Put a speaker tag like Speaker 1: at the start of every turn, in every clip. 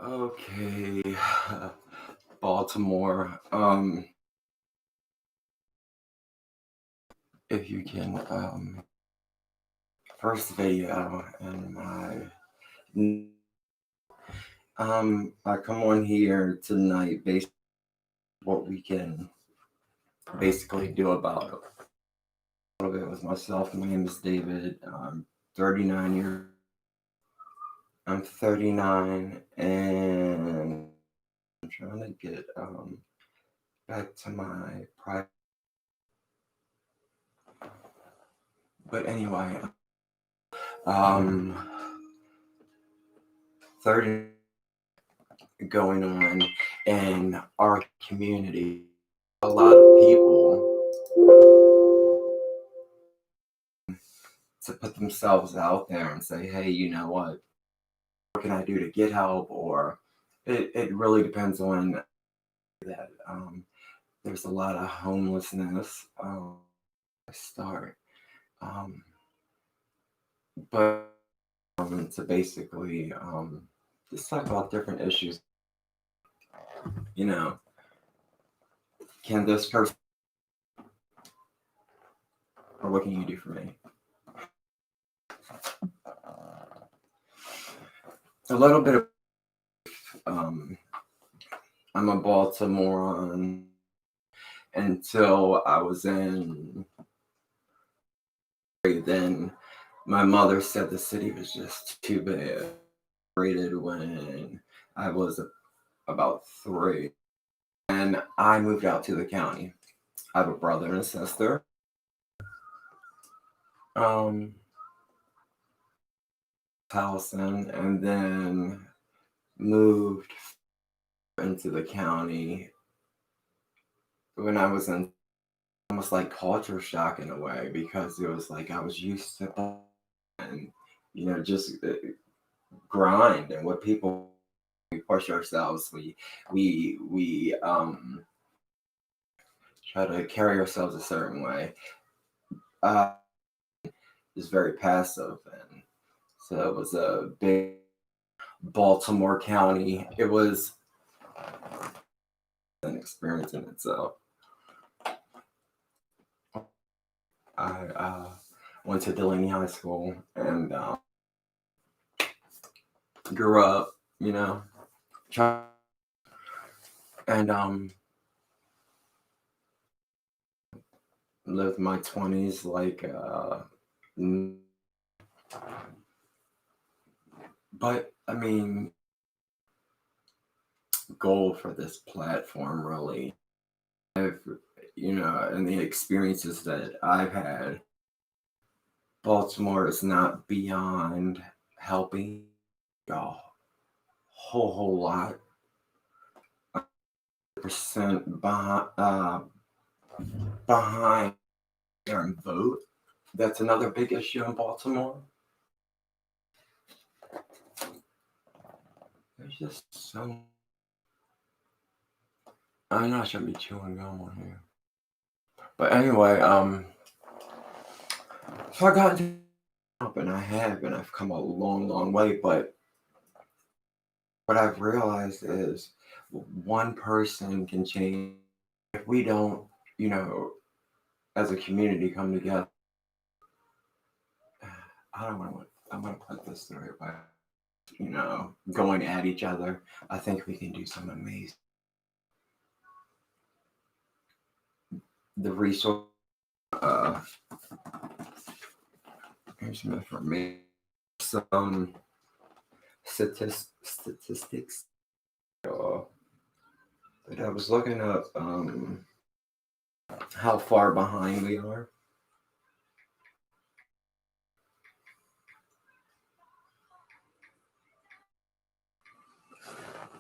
Speaker 1: Okay, Baltimore. If you can, first video in my, I come on here tonight, based what we can basically do about it. A little bit with myself. My name is David. I'm 39 years. I'm 39, and I'm trying to get back to my private. But anyway, um, 30 going on in our community. A lot of people to put themselves out there and say, hey, you know what can I do to get help? Or it really depends on that. There's a lot of homelessness. I start. Um, but to basically just talk about different issues. You know, can this person, or what can you do for me? A little bit of, I'm a Baltimorean until I was in, then my mother said the city was just too big. Rated when I was about 3, and I moved out to the county. I have a brother and a sister. Towson, and then moved into the county when I was in almost like culture shock in a way, because it was like I was used to and just grind and what people, we push ourselves, we try to carry ourselves a certain way, is very passive. And so it was a big Baltimore County. It was an experience in itself. I went to Delaney High School and grew up, and lived my 20s like, but I mean, goal for this platform really, and the experiences that I've had, Baltimore is not beyond helping a whole lot. Percent behind and vote. That's another big issue in Baltimore. There's just so. I know I shouldn't be chewing gum on here, but anyway, so I got into up, and I've come a long way. But what I've realized is one person can change if we don't, as a community come together. I don't want to. I'm gonna put this through it by, going at each other. I think we can do some amazing. The resource. Here's some information. Some statistics. But I was looking up how far behind we are.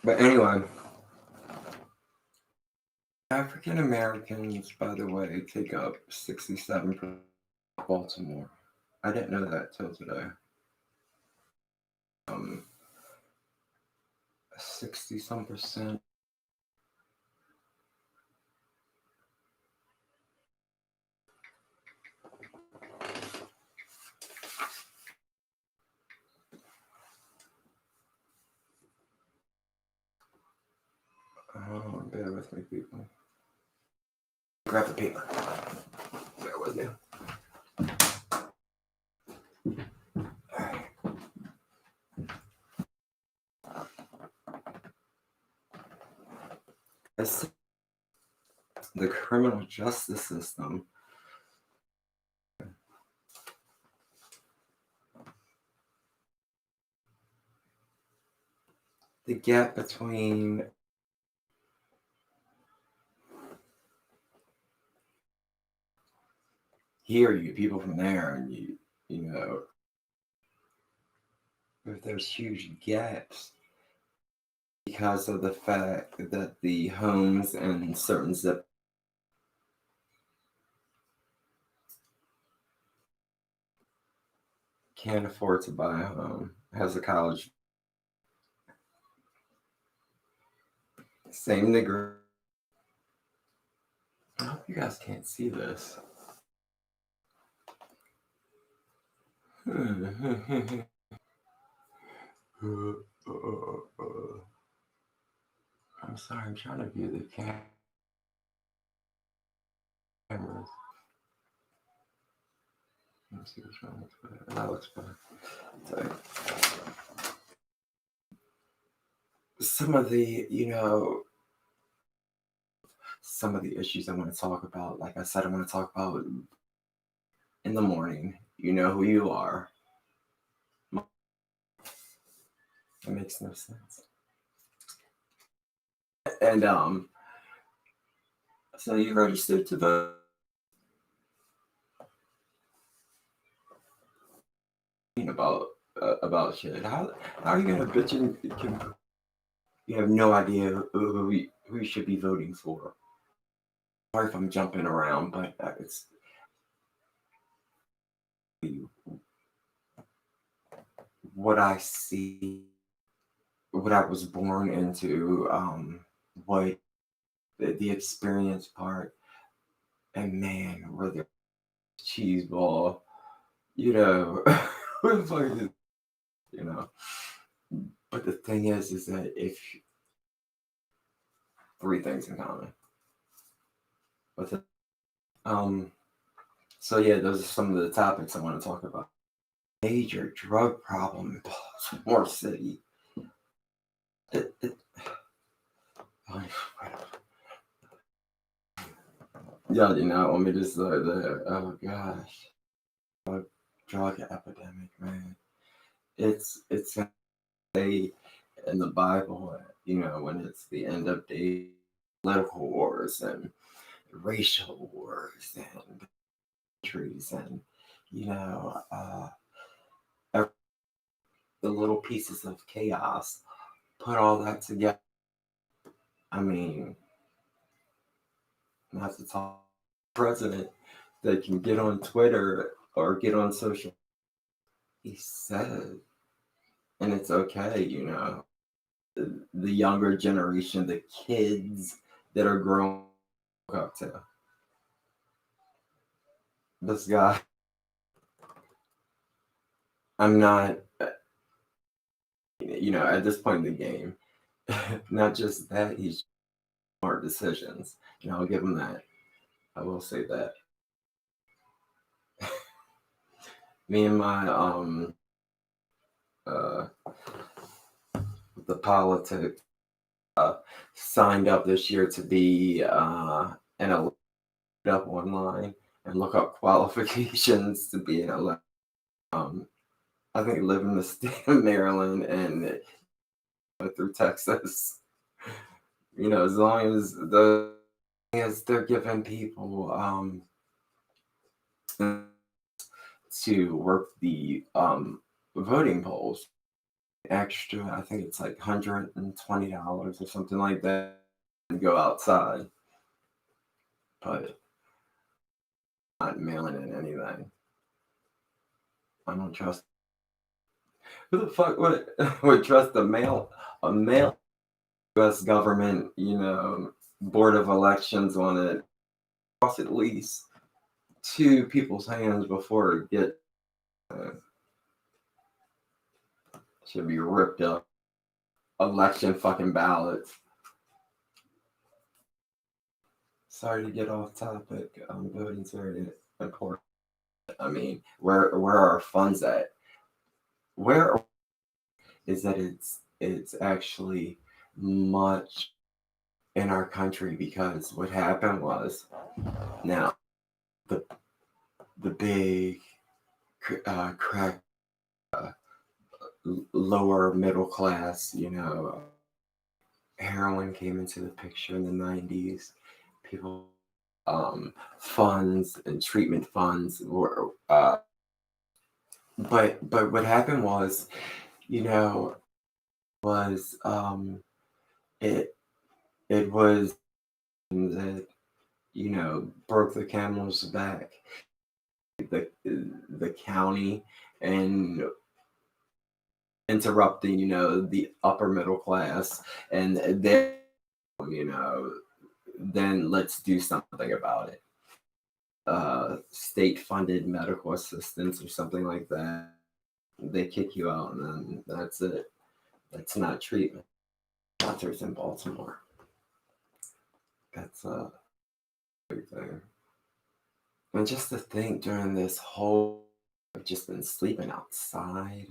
Speaker 1: But anyway, African Americans, by the way, take up 67% of Baltimore. I didn't know that till today. 60 some percent. Bear with me, people. Grab the paper. Bear with me. Alright. The criminal justice system the gap between here, you people from there, and you know, if there's huge gaps because of the fact that the homes in certain zip can't afford to buy a home, has a college, same nigger. I hope you guys can't see this. I'm sorry, I'm trying to view the cameras. Let me see which one looks better. That looks better. So, some of the, some of the issues I want to talk about, like I said, I want to talk about in the morning. You know who you are. That makes no sense. And so you registered to vote about shit. How are you gonna bitch and you have no idea who you should be voting for? Sorry if I'm jumping around, but it's what I see, what I was born into, what the experience part, and man, were the cheese ball, you know, who the fuck is, you know. But the thing is that if three things in common. With it. So yeah, those are some of the topics I want to talk about. Major drug problem in Baltimore City. Yeah, you know, want me just oh gosh, drug epidemic, man. It's say in the Bible, you know, when it's the end of days, political wars and racial wars and countries and you know the little pieces of chaos. Put all that together. I mean, not to talk president that can get on Twitter or get on social. He said, and it's okay, you know, the younger generation, the kids that are growing up to this guy. I'm not, you know, at this point in the game, not just that, he's smart decisions. You know, I'll give him that. I will say that. Me and my the politics signed up this year to be an elected up online and look up qualifications to be an elected. I think live in the state of Maryland and through Texas. You know, as long as they're giving people to work the voting polls extra, I think it's like $120 or something like that, and go outside. But not mailing in anything. I don't trust. Who the fuck would trust a mail U.S. government, you know, board of elections on it? Cost at least two people's hands before it get should be ripped up. Election fucking ballots. sorry to get off topic. Voting's very important. I mean, where are our funds at? Where is that it's actually much in our country, because what happened was, now the the big crack, lower middle class, heroin came into the picture in the 90s. People, funds and treatment funds were, but what happened was, you know, was it it was that, broke the camel's back. The county, and interrupting, the upper middle class, and you know, then let's do something about it. State funded medical assistance or something like that. They kick you out, and then that's it. That's not treatment. Doctors in Baltimore. That's a big thing. And just to think, during this whole, I've just been sleeping outside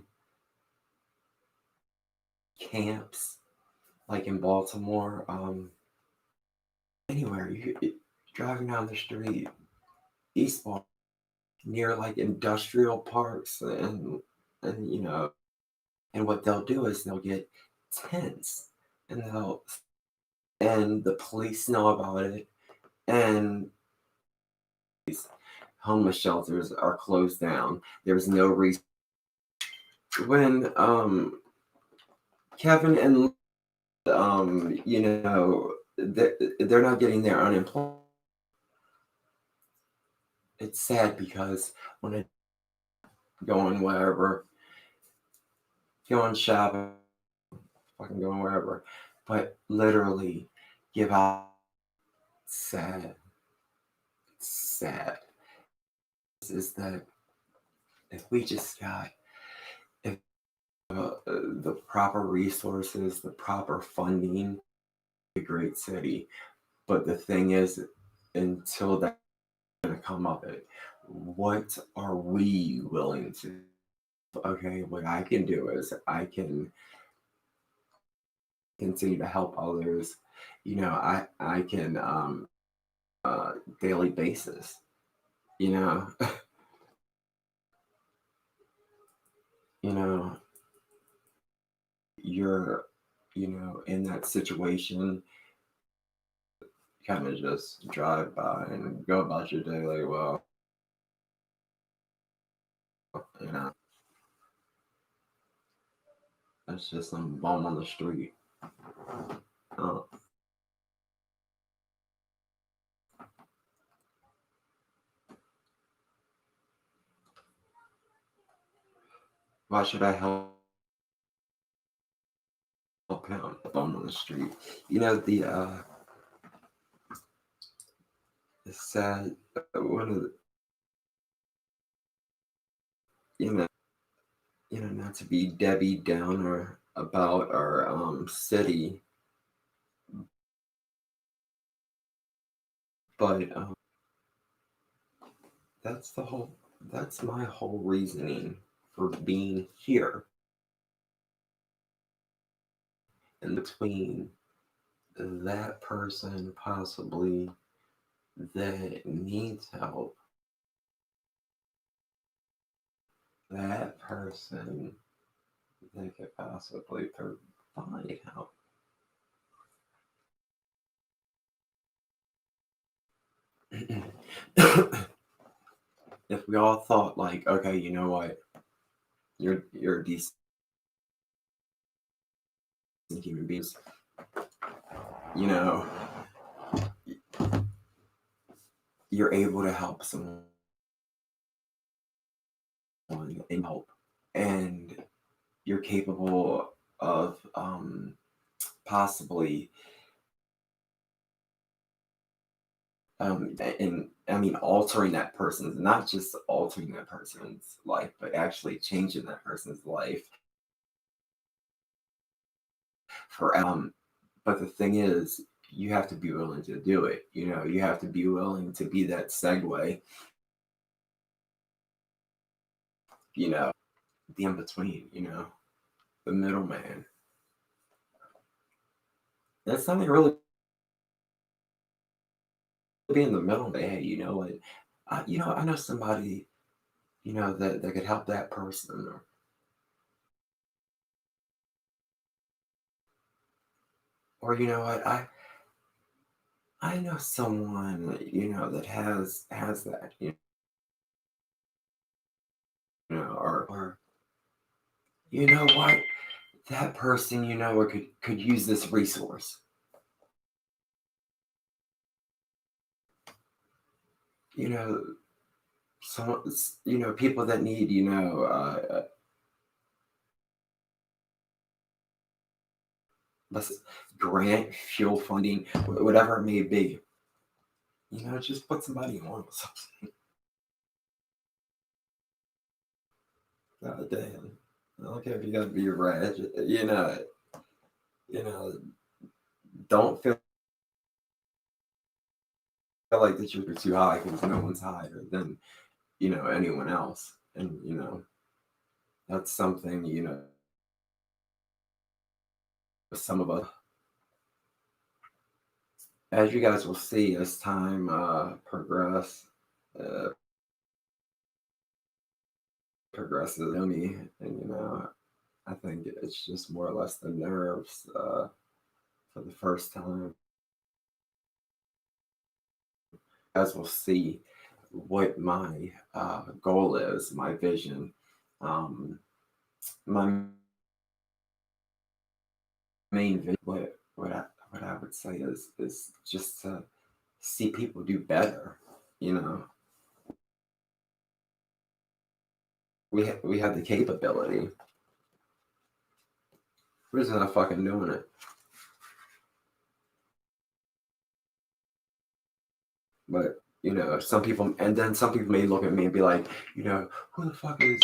Speaker 1: camps, like in Baltimore, anywhere driving down the street, East Baltimore, near like industrial parks, and what they'll do is they'll get tents, and the police know about it, and these homeless shelters are closed down. There's no reason. When Kevin and they're not getting their unemployment. It's sad, because when I go on wherever, going shopping, fucking going wherever, but literally give out, sad, sad. Is that if we just got, if the proper resources, the proper funding, a great city. But the thing is, until that's gonna come of it, what are we willing to? Okay, what I can do is I can continue to help others. I can, daily basis. You know, you know, you're, in that situation, kind of just drive by and go about your day like, well, you know, that's just some bum on the street. Uh, why should I help him? Bum on the street. The sad, one of the, you know, not to be Debbie Downer about our city, but that's the whole. That's my whole reasoning for being here, in between that person possibly that needs help, that person that could possibly provide help. If we all thought like, okay, you know what, you're a decent human beings, you know, you're able to help someone and help, and you're capable of possibly, and I mean altering that person's, not just altering that person's life, but actually changing that person's life for, but the thing is, you have to be willing to do it. You have to be willing to be that segue, you know, the in between, the middleman. That's something really be in the middle. Hey, what? I know somebody, that could help that person, or you know what? I know someone, that has that, or you know what? That person, or could use this resource. You know, some, people that need, let's grant, fuel funding, whatever it may be. Just put somebody on with something. God damn. I don't care if you gotta be rich. You know, don't feel like that you're too high because no one's higher than, anyone else. And, that's something, some of us, as you guys will see as time uh, progresses, me, and, I think it's just more or less the nerves for the first time. As we'll see what my goal is, my vision. My main vision, what I would say is just to see people do better. You know, we have the capability. We're just not fucking doing it. But some people, and then some people may look at me and be like, who the fuck is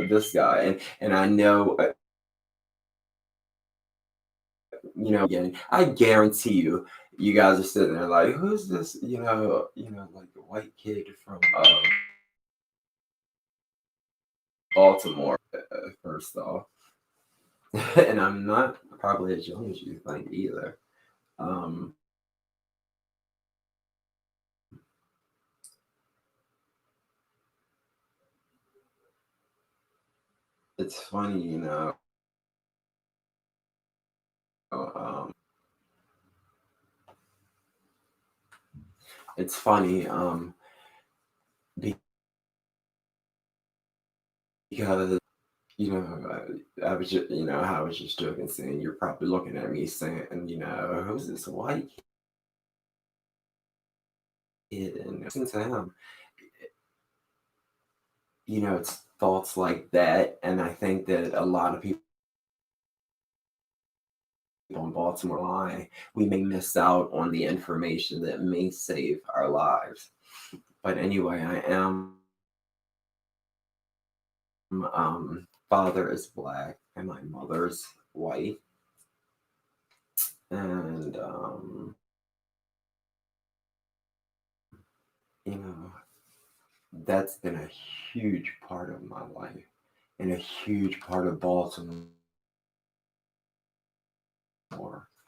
Speaker 1: this guy? And I know, again, I guarantee you, you guys are sitting there like, who's this? Like the white kid from Baltimore. First off, and I'm not probably as young as you think either. Um, it's funny, um, it's funny, because I was just, I was just joking, saying you're probably looking at me saying, who's this white kid? And listen to him, it's thoughts like that, and I think that a lot of people in Baltimore lie, we may miss out on the information that may save our lives. But anyway, I am, father is black and my mother's white, and you know that's been a huge part of my life and a huge part of Baltimore,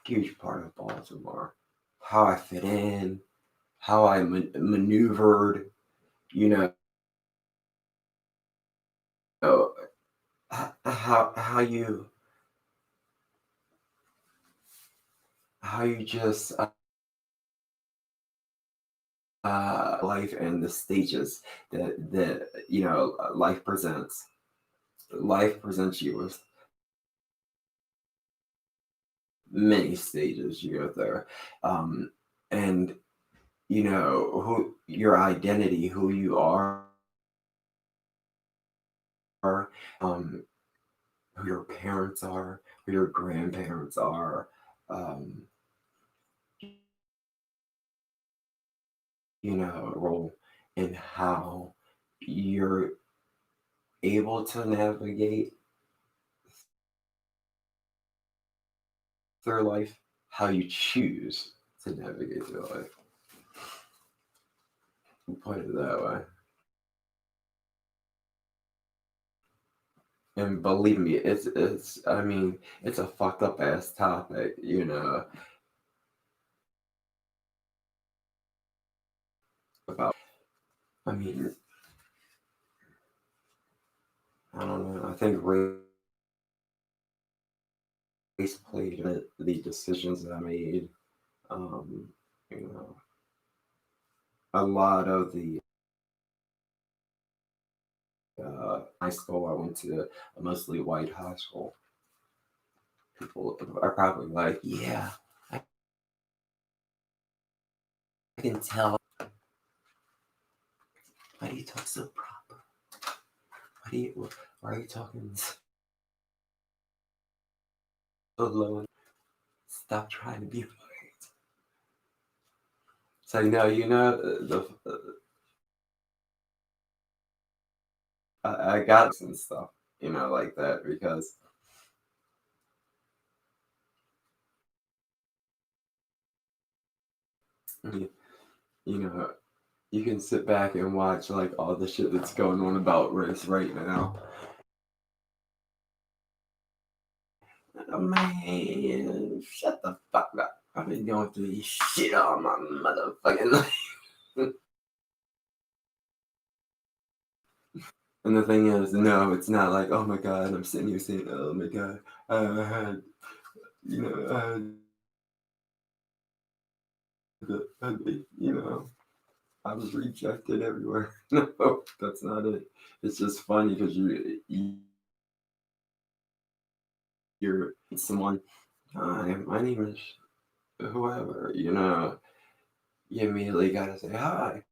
Speaker 1: huge part of Baltimore. How I fit in, how I maneuvered, you know, how you just life and the stages that life presents you with many stages you go there, and who your identity, who you are, um who your parents are, who your grandparents are, um role in how you're able to navigate through life, how you choose to navigate through life. We'll put it that way. And believe me, it's I mean, it's a fucked up ass topic, you know, about I mean, I don't know. I think race played in the decisions that I made. Um, you know, a lot of the high school I went to a mostly white high school. People are probably like, yeah, I can tell. Why do you talk so proper? Why are you talking so low? Stop trying to be polite. So I got some stuff, like that because you, you know you can sit back and watch like all the shit that's going on about race right now. Oh, man, shut the fuck up. I've been going through this shit all my motherfucking life. And the thing is, no, it's not like, oh my god, I'm sitting here saying, oh my god, I had, I had I was rejected everywhere. No, that's not it. It's just funny because you're someone. Hi, my name is whoever. You immediately gotta say hi.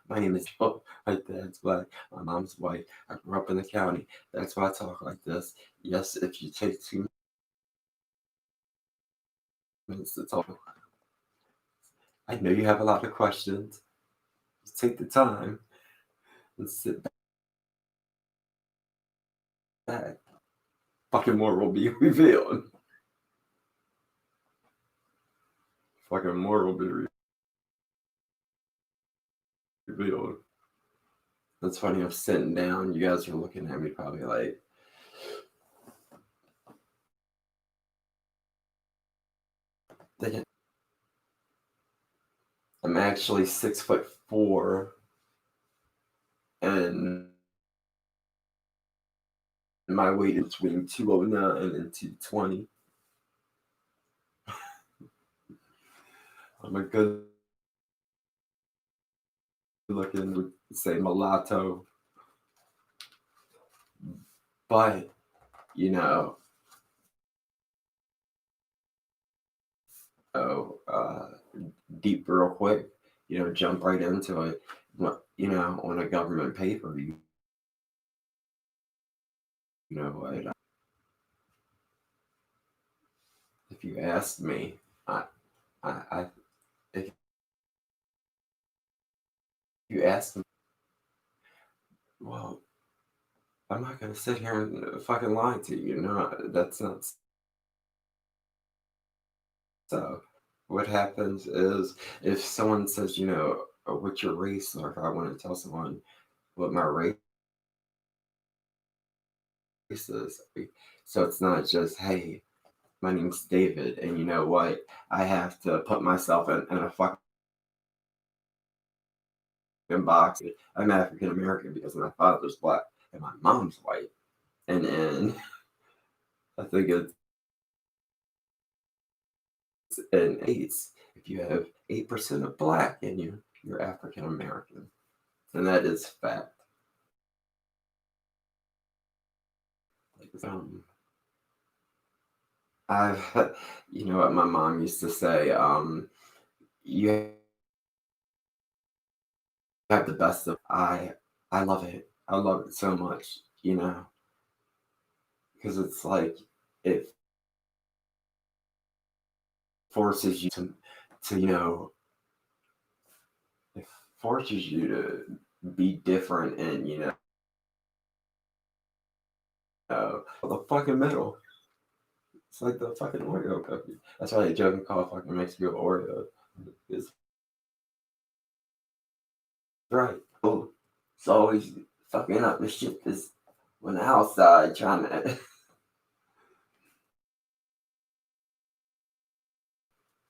Speaker 1: My name is Joe. My dad's black. My mom's white. I grew up in the county. That's why I talk like this. Yes, if you take 2 minutes to talk, I know you have a lot of questions. Just take the time and sit back. Fucking more will be revealed. Fucking more will be revealed. That's funny. I'm sitting down. You guys are looking at me probably like, "Damn, I'm actually 6'4", and my weight is between 209 and 220. I'm a good looking, would say mulatto, but you know, oh, deep real quick. Jump right into it. On a government paper, what? If you asked me, I, I if you asked me, well, I'm not gonna sit here and fucking lie to you. No, that's not so. What happens is if someone says, what's your race, or if I want to tell someone what my race is, so it's not just, hey, my name's David, and you know what? I have to put myself in a fucking box. I'm African American because my father's black and my mom's white, and I think it's in eights. If you have 8% of black in you, you're African American, and that is fact. Like, I've, you know what my mom used to say. You have the best of. I love it. I love it so much. Because it's like it forces you to it forces you to be different and the fucking middle. It's like the fucking Oreo cookie. That's why they joke and call fucking Mexico Oreo. It's right. Oh, it's always fucking up the shit is when outside trying to.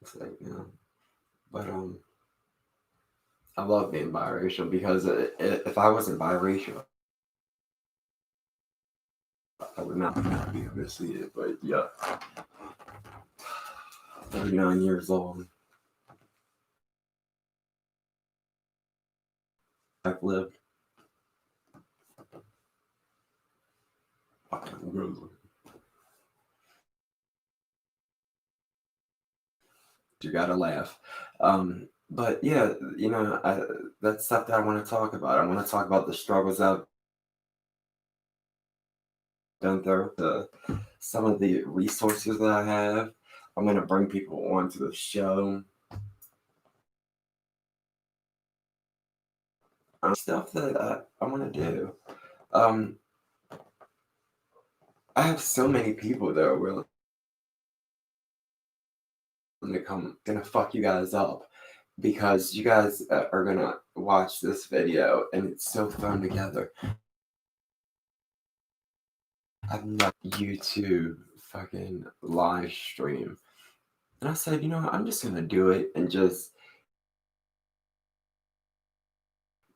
Speaker 1: It's like, but I love being biracial because if I wasn't biracial, I would not be able to see it. But yeah, 39 years old. I've lived. Fucking gruesome. You gotta laugh. But yeah, that's stuff that I want to talk about. I want to talk about the struggles I've been through, some of the resources that I have. I'm gonna bring people onto the show. Stuff that I want to do. Um, I have so many people that are willing to come, gonna fuck you guys up because you guys are gonna watch this video and it's so thrown together. I've not YouTube fucking live stream. And I said, I'm just gonna do it and just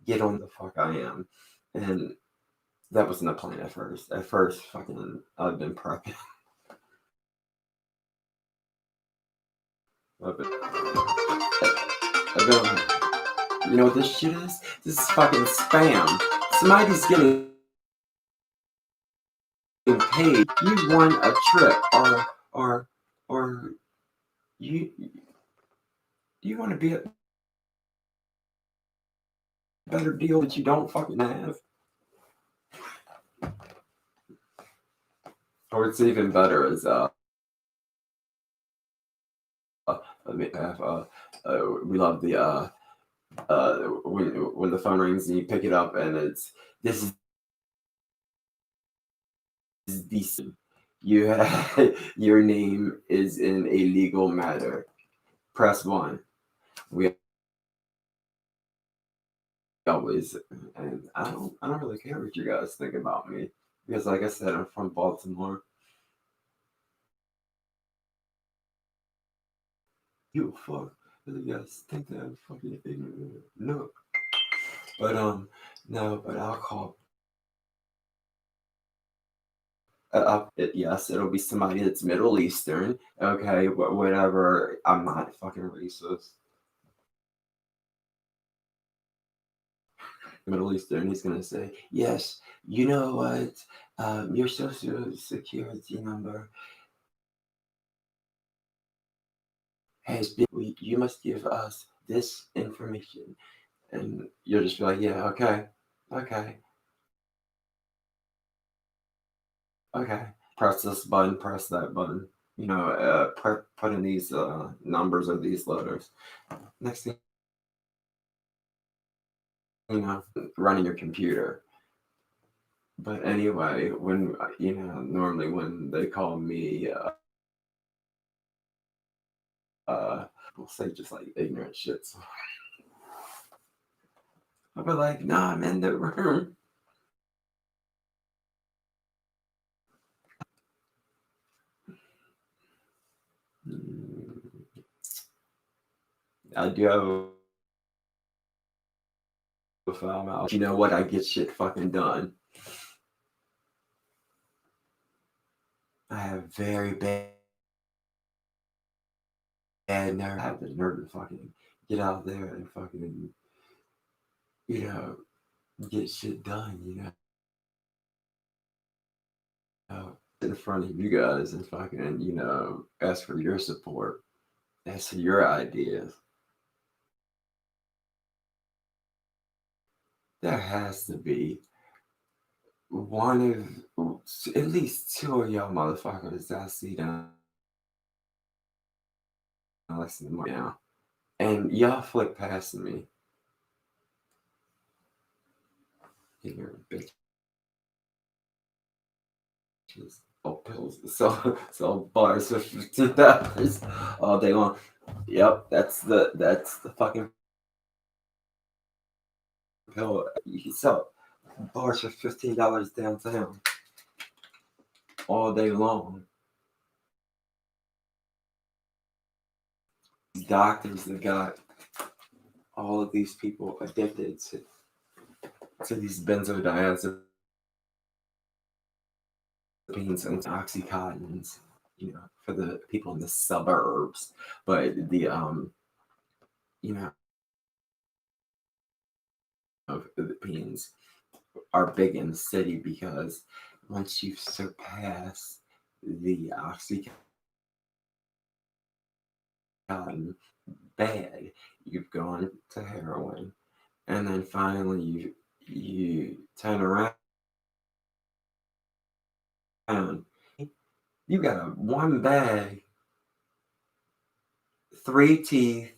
Speaker 1: get on the fuck I am. And that wasn't the plan at first. At first, fucking, I've been prepping. I've been, you know what this shit is? This is fucking spam. Somebody's getting paid. You won a trip, or you want to be a better deal that you don't fucking have. Or it's even better is we love the when the phone rings and you pick it up and this is decent. You have, your name is in a legal matter. Press 1. We always, and I don't really care what you guys think about me because like I said, I'm from Baltimore. You fuck. You guys think that I'm fucking ignorant? No. But no, but I'll call. Yes, it'll be somebody that's Middle Eastern. Okay, whatever. I'm not fucking racist. Middle Eastern. He's gonna say, yes. You know what? Your social security number has been. You must give us this information, and you'll just be like, yeah, okay, okay, okay. Press this button. Press that button. Put in these numbers or these letters. Next thing running your computer. But anyway, when normally when they call me, we'll say just like ignorant shit. So I'll be like, "No, I'm in the room." I do have a file out. You know what? I get shit fucking done. I have very bad nerve. I have the nerve to fucking get out there and fucking, you know, get shit done. In front of you guys and fucking, ask for your support, ask for your ideas. There has to be one of at least two of y'all motherfuckers that I see down listening right now. And y'all flick past me. Ignorant bitches. pills, sell bars for $15 all day long. Yep, that's the fucking pill. You can sell bars for $15 downtown all day long. Doctors that got all of these people addicted to these benzodiazepines and oxycontins, for the people in the suburbs. But you know, the beans are big in the city because once you surpass the oxycontin bad, you've gone to heroin, and then finally you turn around, you got a one bag, three teeth,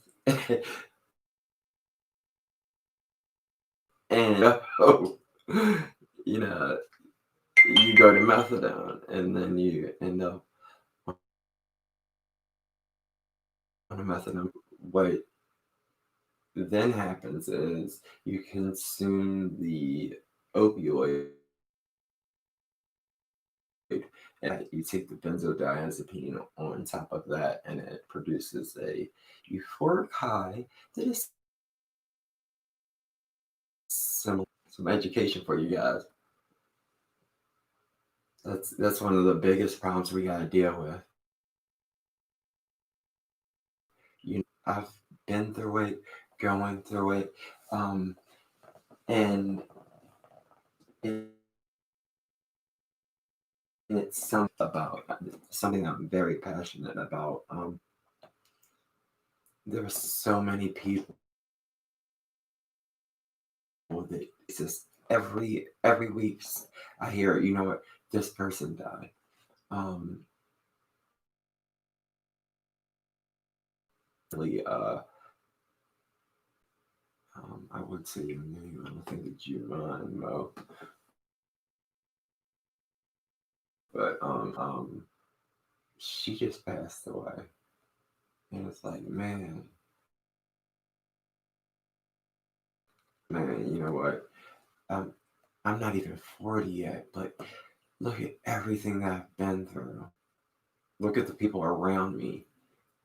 Speaker 1: and you know you go to methadone, and then you end up on a methadone. What then happens is you consume the opioid, and you take the benzodiazepine on top of that, and it produces a euphoric high that is some education for you guys. That's one of the biggest problems we got to deal with. I've been through it, going through it, and it, it's something I'm very passionate about. There are so many people that it's just every week I hear, what, this person died. Really, I would say your name. I don't think it's Mo, but she just passed away, and it's like, man, you know what? I'm not even 40 yet, but look at everything that I've been through. Look at the people around me,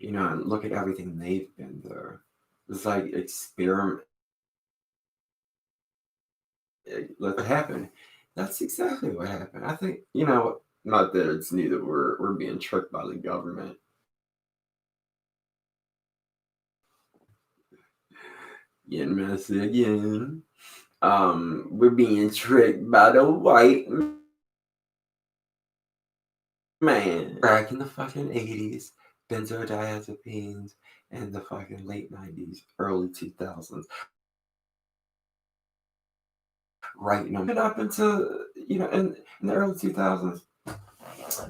Speaker 1: and look at everything they've been through. It's like experiment. Let it happen. That's exactly what happened. I think, not that it's new that we're being tricked by the government. Getting messy again. We're being tricked by the white man. Back in the fucking 80s, benzodiazepines, and the fucking late 90s, early 2000s. Right, up into, in the early 2000s,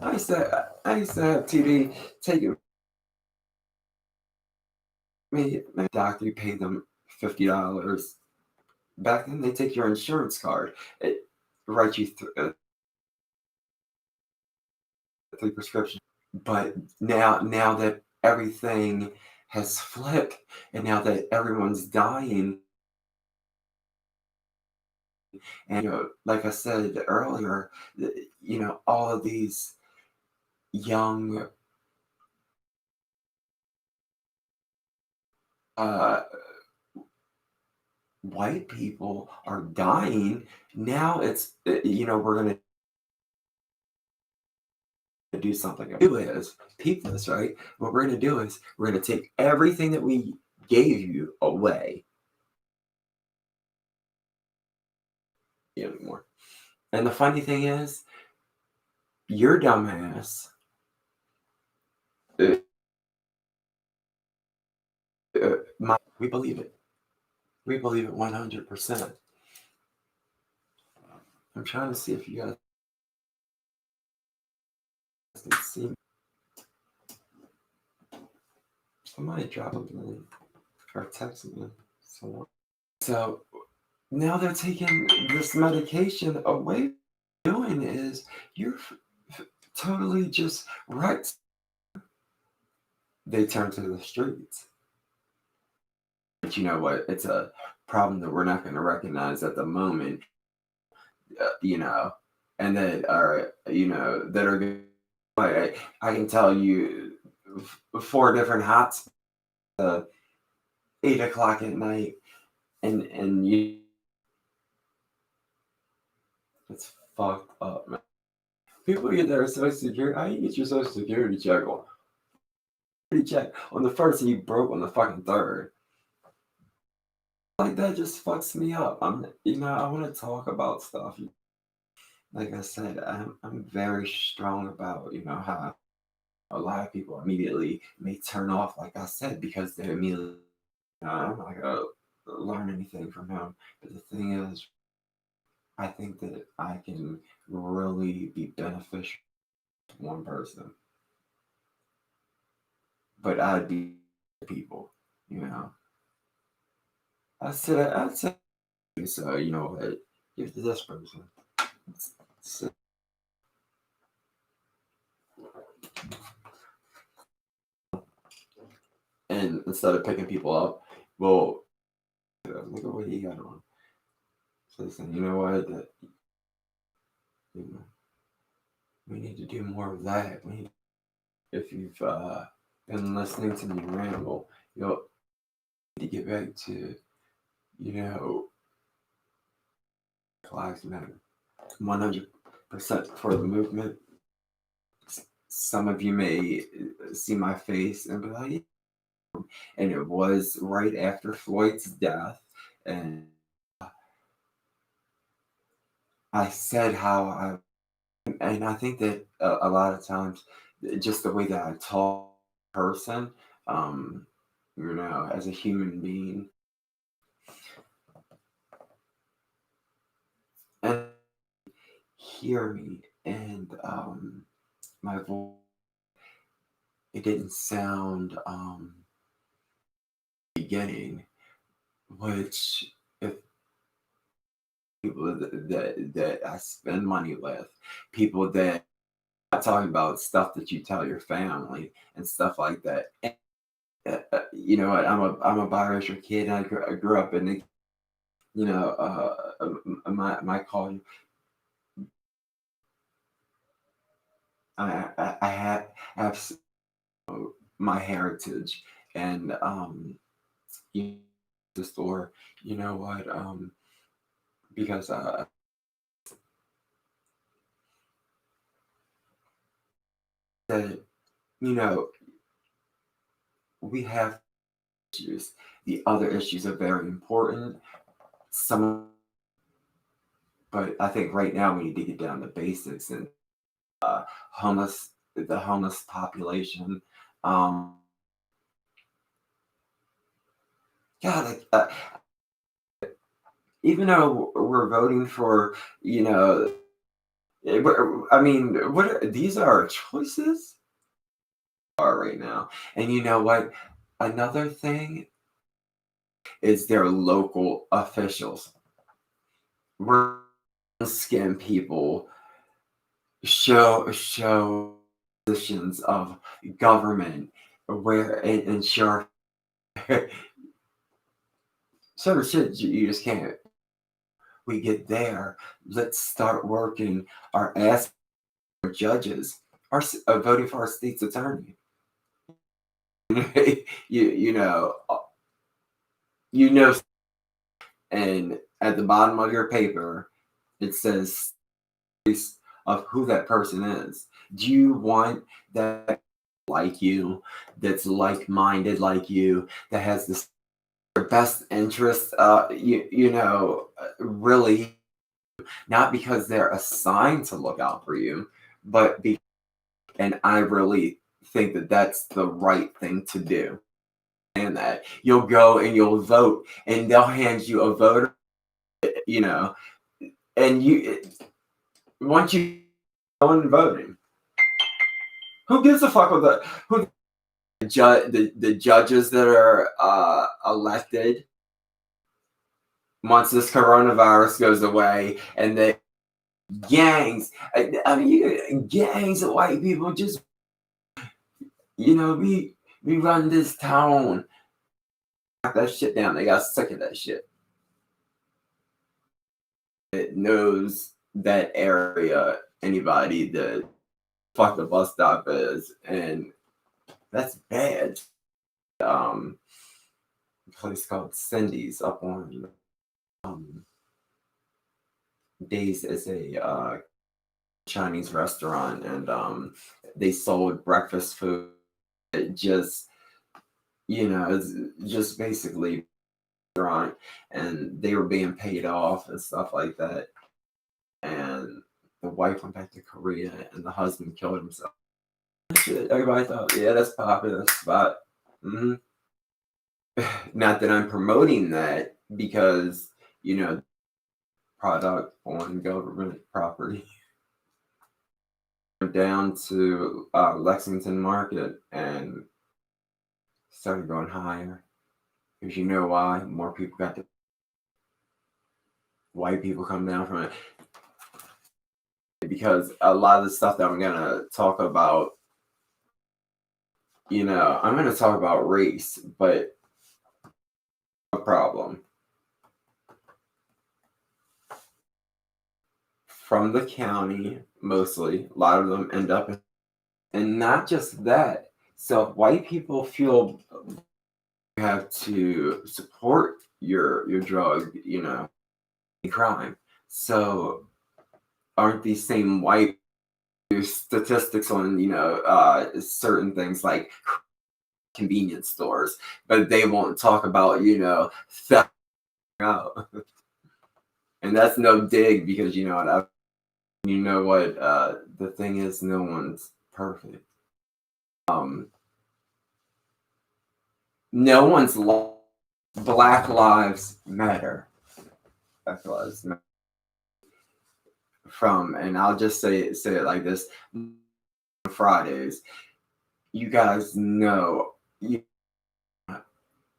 Speaker 1: I used to have TV taking me, my doctor, you pay them $50. Back then, they take your insurance card. It writes you three prescriptions. But now that everything has flipped, and now that everyone's dying, and like I said earlier, all of these young uh, white people are dying. Now it's we're gonna do something. Do is people this right. What we're gonna do is we're gonna take everything that we gave you away anymore. And the funny thing is, your dumbass, uh, we believe it. We believe it 100%. I'm trying to see if you guys can see. Somebody drop a link or text me. So now they're taking this medication away. What they're doing is you're totally just right. They turn to the streets. But you know what? It's a problem that we're not going to recognize at the moment, you know, and that are, you know, that are good. I can tell you four different hots, 8 o'clock at night, and it's fucked up, man. People get their social security. How you get your social security check on the first and you broke on the fucking third? Like that just fucks me up. I want to talk about stuff. Like I said, I'm very strong about, how a lot of people immediately may turn off, like I said, because they immediately, I'm not gonna learn anything from him. But the thing is, I think that I can really be beneficial to one person, but I'd be people, you know. I said, so you know what? Give to this person. So- And instead of picking people up, well, look at what he got on. So listen, you know what? You know, we need to do more of that. If you've been listening to me ramble, you'll need to get back to, you know, Lives Matter. 100% for the movement. Some of you may see my face and be like, and it was right after Floyd's death. And I said and I think that a lot of times, just the way that I talk person, um, as a human being, and hear me, and my voice, it didn't sound beginning, which if people that I spend money with, people that I'm talking about stuff that you tell your family and stuff like that. And, you know what? I'm a biracial kid. And I grew up in the, my call. I have my heritage, and you the store. You know what? Because that you know we have issues. The other issues are very important. Some, but I think right now we need to get down to basics and homeless, the homeless population. Um, God, even though we're voting for, you know, I mean, these are our choices are right now. And you know what? Another thing is their local officials. We're skin people show positions of government where it ensure certain shit you just can't. We get there. Let's start working our ass for judges. Voting for our state's attorney. you know you know, and at the bottom of your paper it says of who that person is. Do you want that like you, that's like-minded like you, that has this best interest? Really, not because they're assigned to look out for you, but and I really think that that's the right thing to do. And that you'll go and you'll vote, and they'll hand you a voter, you know, and once you go and voting, who gives a fuck with the judges that are elected once this coronavirus goes away, and they gangs. I mean, gangs of white people just, we run this town. Knock that shit down. They got sick of that shit. It knows that area, anybody that fuck the bus stop is, and that's bad. A place called Cindy's up on Days as a Chinese restaurant, and they sold breakfast food. It just, it's just basically restaurant, and they were being paid off and stuff like that. And the wife went back to Korea, and the husband killed himself. Shit, everybody thought, yeah, that's popular spot. hmm Not that I'm promoting that because product on government property. Down to Lexington Market and started going higher. Because you know why? More people got the white people come down from it. Because a lot of the stuff that I'm going to talk about, I'm going to talk about race, but a problem. From the county, mostly, a lot of them end up and not just that. So if white people feel you have to support your drug, crime. So aren't these same white statistics on certain things like convenience stores, but they won't talk about theft out. And that's no dig because the thing is, no one's perfect. No one's Black Lives Matter. Black Lives Matter. And I'll just say it like this: Fridays, you guys know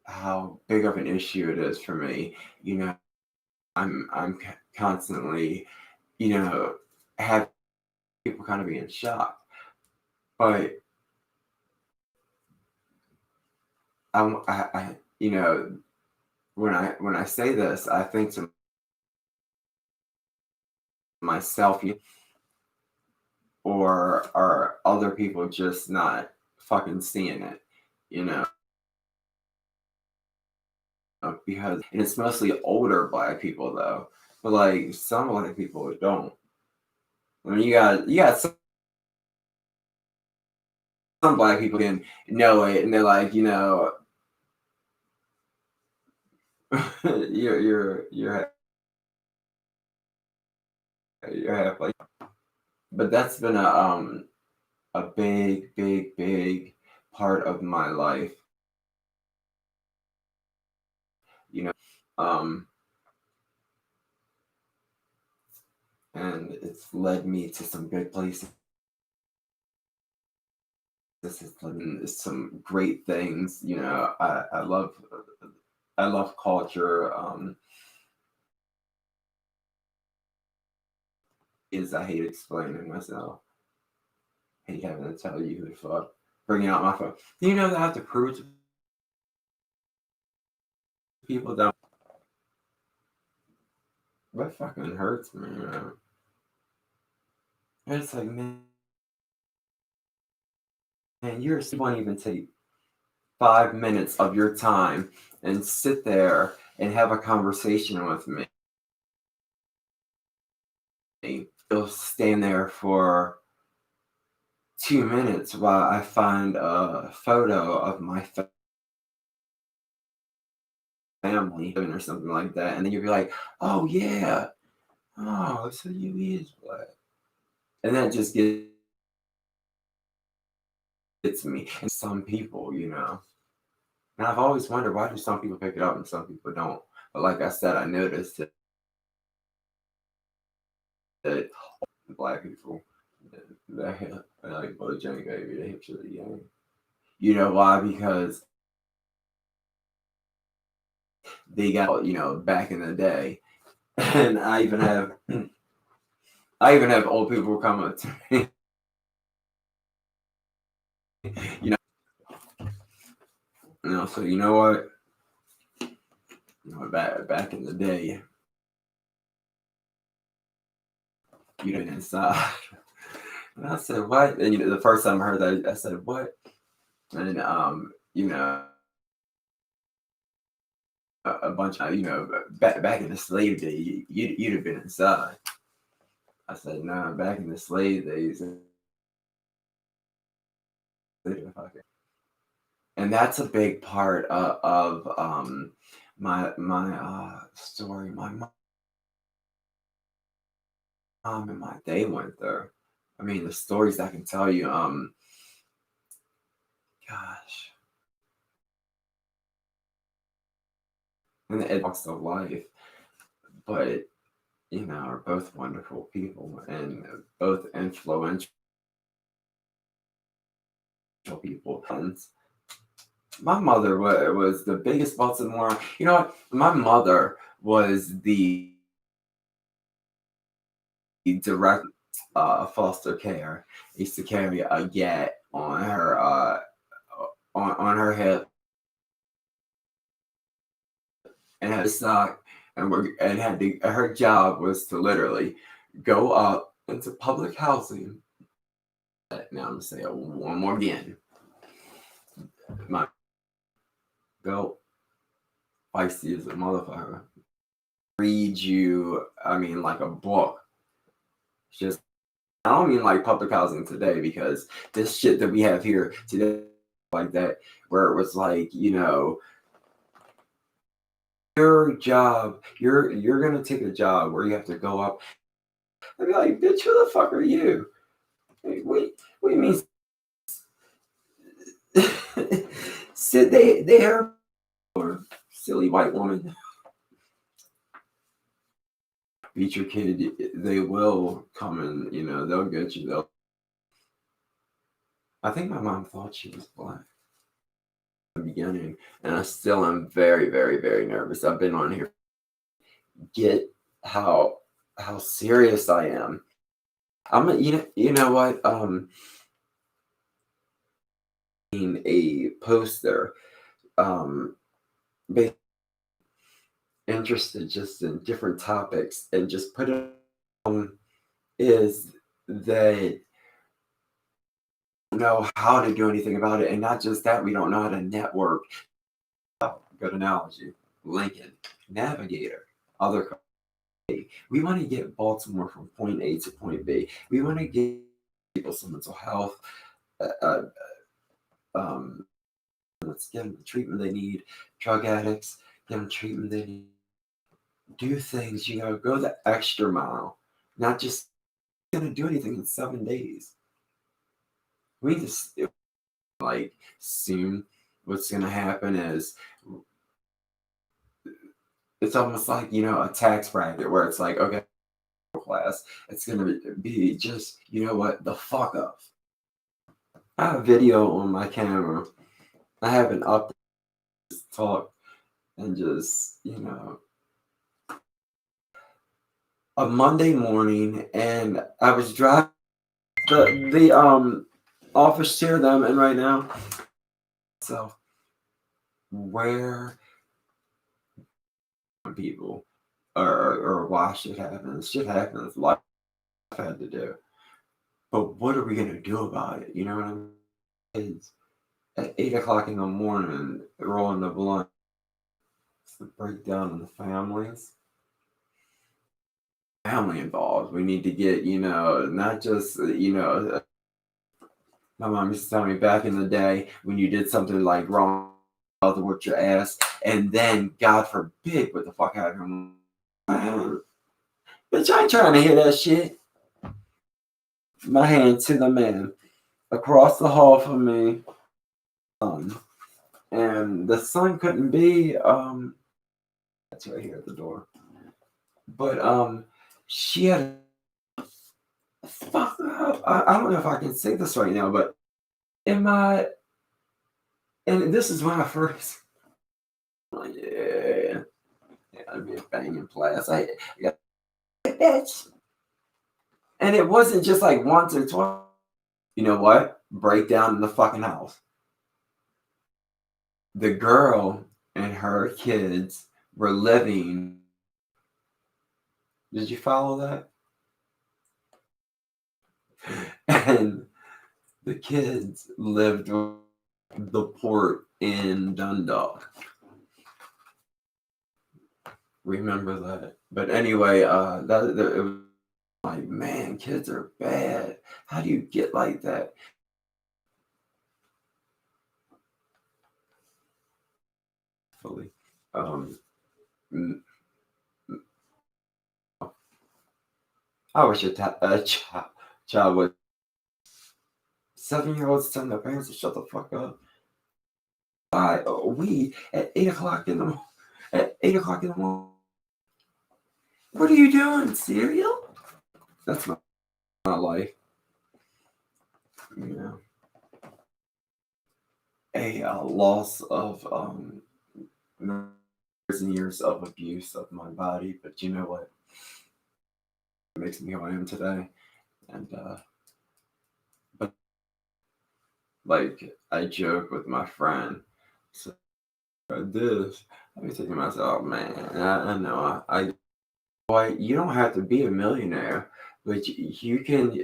Speaker 1: how big of an issue it is for me. I'm constantly, have people kind of be in shock, but I when I say this, I think to myself, or are other people just not fucking seeing it, because and it's mostly older black people though, but like some black people don't. I mean, you got some black people can know it, and they're like, you're half like, but that's been a big, big, big part of my life, you know, um, and it's led me to some good places. This has led me to some great things. I love culture. Is I hate explaining myself. I hate having to tell you who the fuck. Bringing out my phone. You know that I have to prove to people that that fucking hurts me, It's like, man, you won't even take 5 minutes of your time and sit there and have a conversation with me. You'll stand there for 2 minutes while I find a photo of my family or something like that, and then you'll be like, "Oh yeah, oh so you is black," and that just gets me. And some people, and I've always wondered why do some people pick it up and some people don't. But like I said, I noticed that black people that like Bojangles, baby, they hip to the young. You know why? Because they got back in the day, and I even have I even have old people come up to me, you know, so you know what? Back in the day, you didn't inside. And I said, what? And the first time I heard that, I said, what? And a bunch of back in the slave day, you'd have been inside. I said, no, back in the slave days, and that's a big part of my story. My mom and my day went there. I mean, the stories I can tell you. Gosh, and it walks of life, but are both wonderful people and both influential people. And my mother was the biggest Baltimore. You know what? My mother was the direct foster care. Used to carry a gat on her on her hip and had a sock, and her job was to literally go up into public housing. Now I'm gonna say it one more again. My go feisty as a motherfucker. Read you, I mean, like a book. Just I don't mean like public housing today, because this shit that we have here today, like that, where it was like, your job, you're gonna take a job where you have to go up and be like, bitch, who the fuck are you? What do you mean? Sit there, silly white woman. Beat your kid, they will come and they'll get you. I think my mom thought she was black in the beginning, and I still am very, very, very nervous. I've been on here. Get how serious I am. You know what? In a poster, basically interested just in different topics, and just put it on, is that know how to do anything about it, and not just that, we don't know how to network. Good analogy. Lincoln, Navigator, other company. We want to get Baltimore from point A to point B. We want to get people some mental health. Uh, um, let's get them the treatment they need. Drug addicts, get them treatment they need. Do things, go the extra mile. Not just going to do anything in 7 days. We just like soon. What's going to happen is it's almost like a tax bracket where it's like, okay, class, it's going to be just what the fuck up. I have a video on my camera. I haven't up talk and just a Monday morning, and I was driving the office chair that I'm in right now. So where people or why shit happens. Shit happens. Life had to do. But what are we gonna do about it? You know what I mean? It's at 8 o'clock in the morning, rolling the blunt. It's the breakdown of the families. Family involved. We need to get, not just, my mom used to tell me back in the day, when you did something like wrong, to whip your ass, and then God forbid what the fuck happened. Bitch, I ain't trying to hear that shit. My hand to the man across the hall from me. And the son couldn't be that's right here at the door. But she had fuck up. I don't know if I can say this right now, but and this is when I first like, yeah, I'd be a banging blast. I got bitch. And it wasn't just like once or twice. You know what? Breakdown in the fucking house. The girl and her kids were living. Did you follow that? And the kids lived on the port in Dundalk. Remember that. But anyway, that it was like, man, kids are bad. How do you get like that? Fully. Um, mm, I wish child would 7-year-olds telling their parents to shut the fuck up. Buy weed at 8 o'clock in the at 8 o'clock in the morning. What are you doing? Cereal? That's my life. You know, a loss of years and years of abuse of my body, but you know what? It makes me who I am today. And but like I joke with my friend, so this I be thinking to myself, man, I know why you don't have to be a millionaire, but you can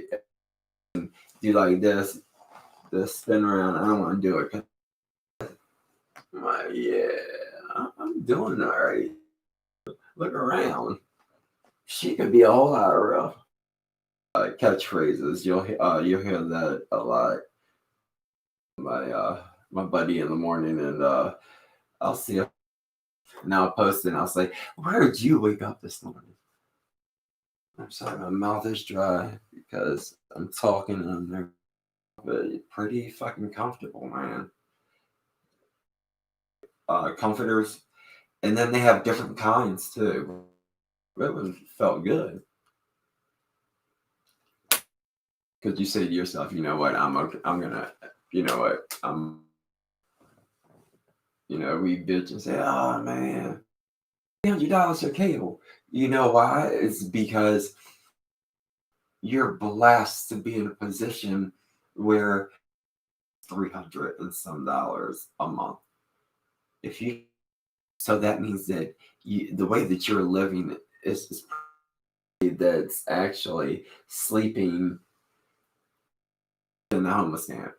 Speaker 1: do like this spin around. I don't want to do it. Yeah, I'm doing all right. Look around. She could be a whole lot of rough. Catchphrases. You'll hear that a lot. My buddy in the morning, and I'll see it. And I'll post it. And I'll say, "Where did you wake up this morning?" I'm sorry, my mouth is dry because I'm talking and I'm there, but pretty fucking comfortable, man. Comforters, and then they have different kinds too. It felt good because you say to yourself, you know what, I'm okay. I'm gonna, you know what, we bitch and say, oh man, $300 for cable. You know why? It's because you're blessed to be in a position where 300 and some dollars a month. If you, so that means that the way that you're living is that's actually sleeping in the homeless camp.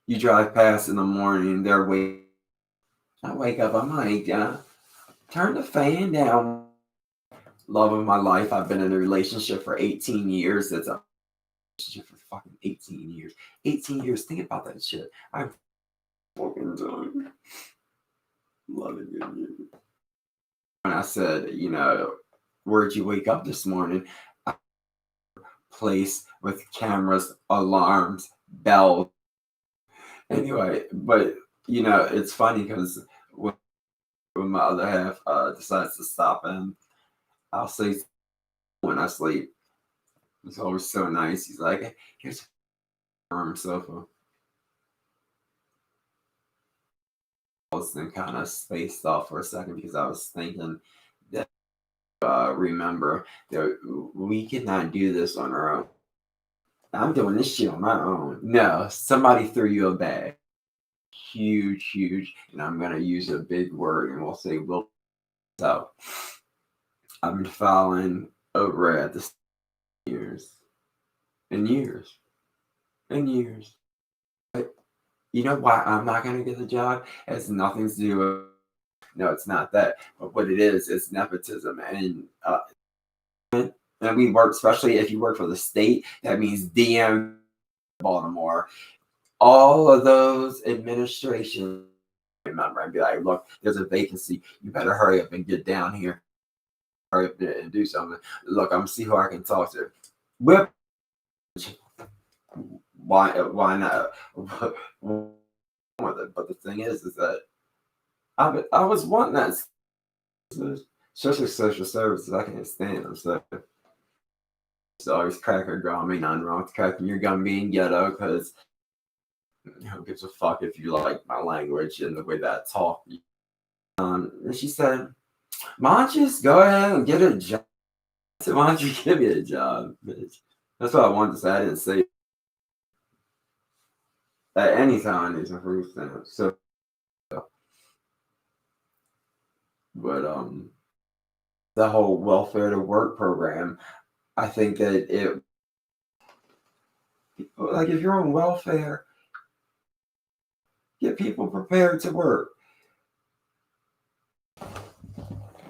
Speaker 1: You drive past in the morning, they're waiting. I wake up, I'm like, turn the fan down. Love of my life. I've been in a relationship for 18 years. That's a relationship for fucking 18 years. 18 years. Think about that shit. I'm fucking done. Loving you. When I said, where'd you wake up this morning? Place with cameras, alarms, bells. Anyway, but it's funny because when my other half decides to stop in, I'll say when I sleep. It's always so nice. He's like, "Hey, here's a firm sofa." I was then kind of spaced off for a second because I was thinking that remember that we cannot do this on our own. I'm doing this shit on my own. No, somebody threw you a bag. Huge, huge. And I'm going to use a big word and we'll say, well, so I've been filing over at the years and years and years. But you know why I'm not going to get the job? It has nothing to do with, no, it's not that. But what it is nepotism. And we work, especially if you work for the state, that means DM Baltimore. All of those administrations remember and be like, look, there's a vacancy. You better hurry up and get down here. Hurry up and do something. Look, I'm gonna see who I can talk to. Whip. Why not? But the thing is that I was wanting that social services. I can't stand them. So it's always cracker gum. Ain't nothing wrong with cracking your gum being ghetto because who gives a fuck if you like my language and the way that I talk. And she said, why don't you just go ahead and get a job? I said, why don't you give me a job, bitch? That's what I wanted to say. I didn't say at any time there's a food stamps. So, but the whole welfare to work program, I think that it like if you're on welfare, get people prepared to work.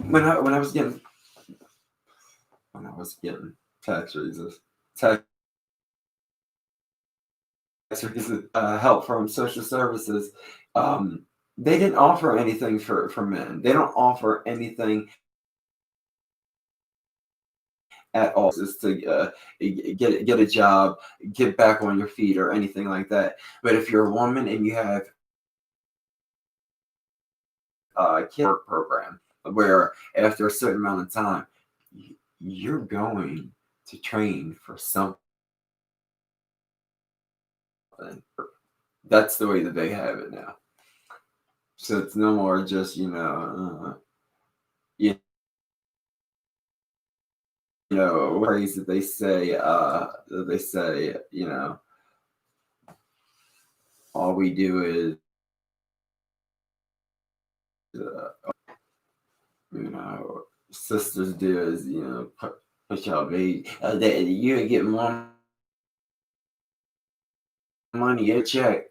Speaker 1: When I was getting tax raises, tax raises, help from social services, they didn't offer anything for men. They don't offer anything at all. Is to get a job, get back on your feet, or anything like that. But if you're a woman and you have a kid work program, where after a certain amount of time, you're going to train for something. That's the way that they have it now. So it's no more just you, you know phrase that they say all we do is uh, sisters do is push out baby that you get more money a check.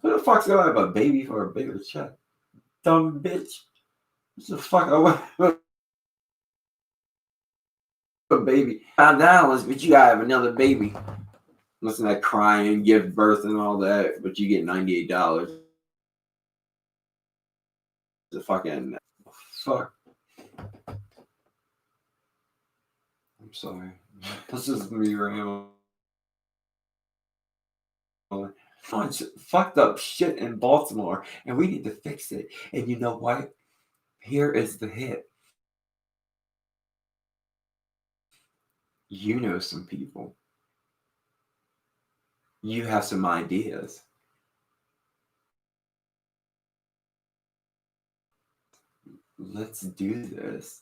Speaker 1: Who the fuck's gonna have a baby for a bigger check? Dumb bitch. What the fuck I want a baby? $5, but you gotta have another baby. Listen to that crying, give birth and all that, but you get $98. The fucking fuck. I'm sorry. This is me rambling. Bunch of fucked up shit in Baltimore, and we need to fix it. And you know what? Here is the hit. You know some people. You have some ideas. Let's do this.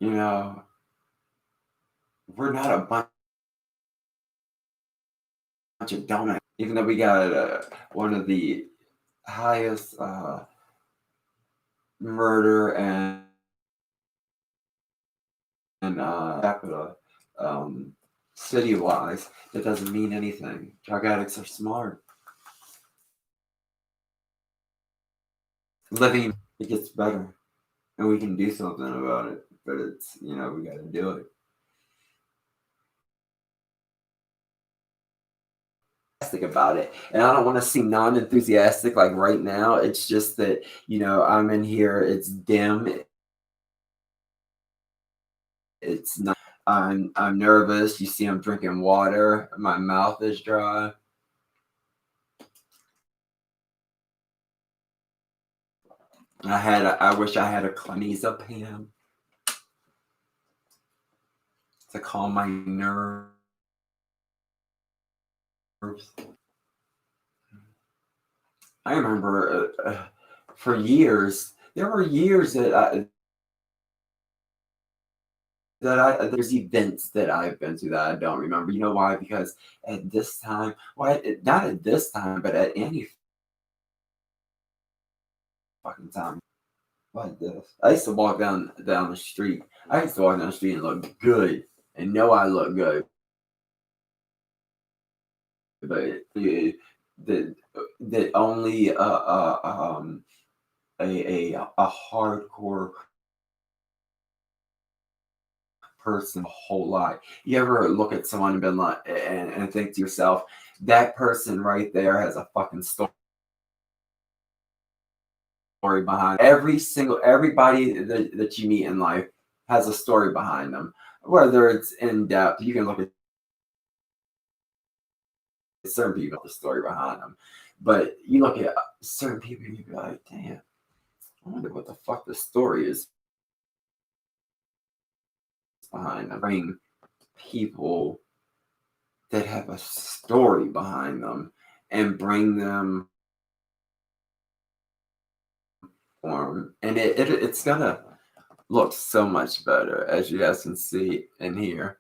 Speaker 1: You know, we're not a bunch of dumbass. Even though we got one of the highest murder and capita city wise, that doesn't mean anything. Drug addicts are smart. Living, it gets better, and we can do something about it. But it's we got to do it. About it, and I don't want to seem non-enthusiastic like right now. It's just that I'm in here. It's dim. It's not. I'm nervous. You see, I'm drinking water. My mouth is dry. I wish I had a clonazepam to calm my nerves. I remember for years, there were years there's events that I've been to that I don't remember. You know why? Because at this time, not at this time, but at any fucking time like this. I used to walk down the street. I used to walk down the street and look good and know I look good. But that only a hardcore person a whole lot. You ever look at someone and been like and think to yourself, that person right there has a fucking story behind everybody that you meet in life has a story behind them. Whether it's in depth, you can look at certain people, the story behind them. But you look at certain people and you be like, damn, I wonder what the fuck the story is behind them. Bring people that have a story behind them and bring them form. And it's gonna look so much better, as you guys can see and hear.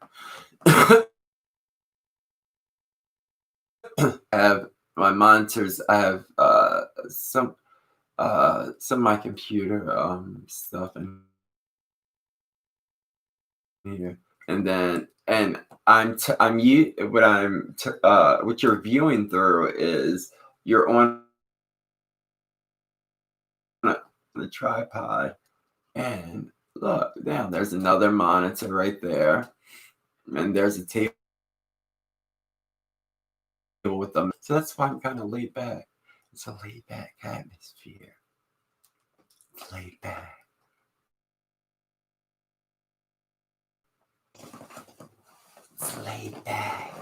Speaker 1: I have my monitors. I have some of my computer stuff in here, and then I'm you what what you're viewing through is you're on a, the tripod, and look down. There's another monitor right there, and there's a table with them. So that's why I'm kind of laid back. It's a laid back atmosphere. It's laid back. It's laid back.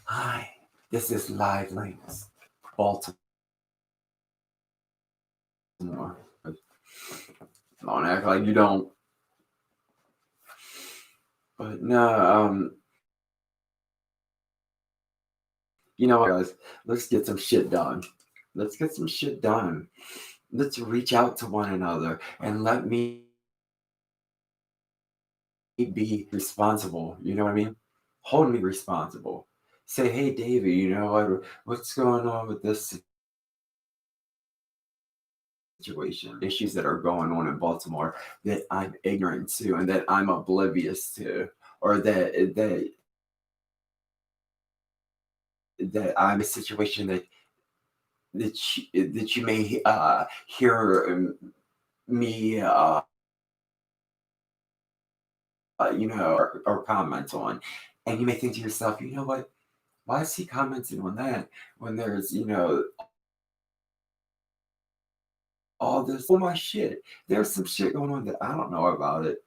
Speaker 1: Hi, this is Live Links, Baltimore. Don't act like you don't. But no, you know what, guys? Let's get some shit done. Let's get some shit done. Let's reach out to one another and let me be responsible. You know what I mean? Hold me responsible. Say, hey, David, you know what's going on with this situation, issues that are going on in Baltimore that I'm ignorant to and that I'm oblivious to, or that I'm a situation that you may hear me or comment on, and you may think to yourself, you know what? Why is he commenting on that when there's all this? Oh my shit! There's some shit going on that I don't know about it.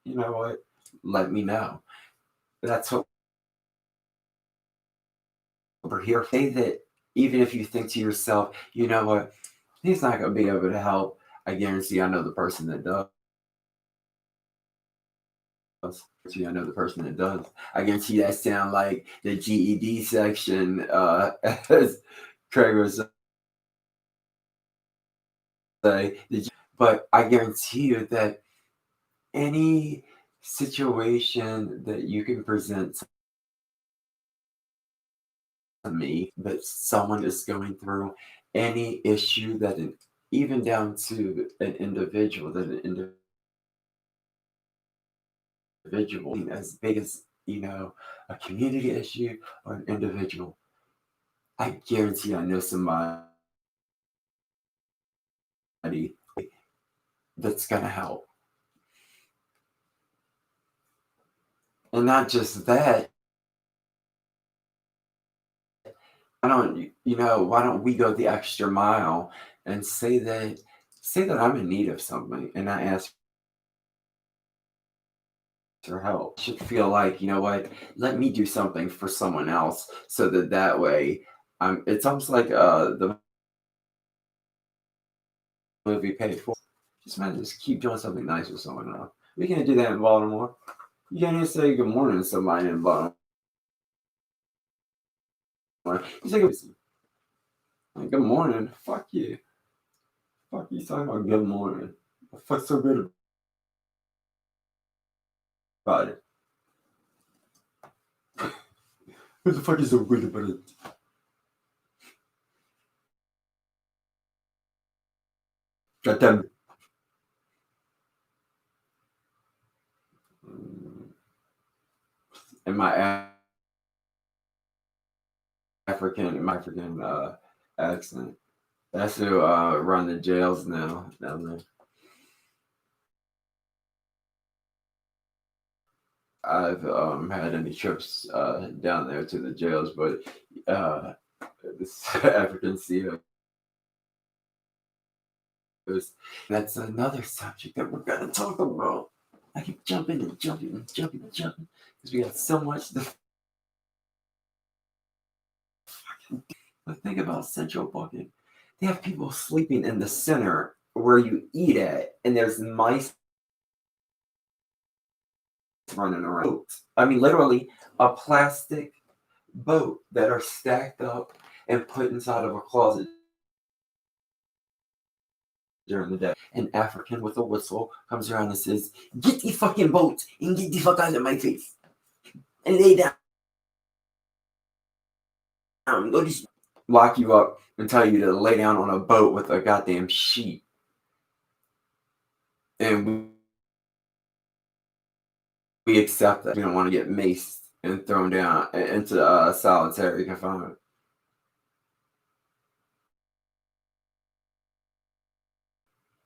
Speaker 1: You know what? Let me know. That's what we're here. Say that even if you think to yourself, you know what? He's not going to be able to help. I guarantee I know the person that does. I know the person that does. I guarantee that sound like the GED section, as Craig was say. But I guarantee you that any situation that you can present to me that someone is going through, any issue that even down to an individual, that an individual as big as a community issue or an individual, I guarantee I know somebody that's gonna help. And not just that, why don't we go the extra mile and say that I'm in need of something and I ask for help. I should feel like, you know what, let me do something for someone else so that way it's almost like the movie Paid For. Just keep doing something nice with someone else. We can't do that in Baltimore. You can't even say good morning to somebody in Baltimore. You say good morning. Fuck you. Fuck you talking about good morning. What the fuck's so good about it? What the fuck is so good about it? Goddamn. And my African accent. That's who run the jails now down there. I've had any trips down there to the jails, but this African CEO. That's another subject that we're gonna talk about. I keep jumping and jumping and jumping and jumping because we got so much to but think about Central Booking. They have people sleeping in the center where you eat at, and there's mice running around. I mean, literally a plastic boat that are stacked up and put inside of a closet during the day. An African with a whistle comes around and says, "Get the fucking boat and get the fuck out of my face." and lay down. They'll just lock you up and tell you to lay down on a boat with a goddamn sheet. And we accept that. We don't want to get maced and thrown down into solitary confinement.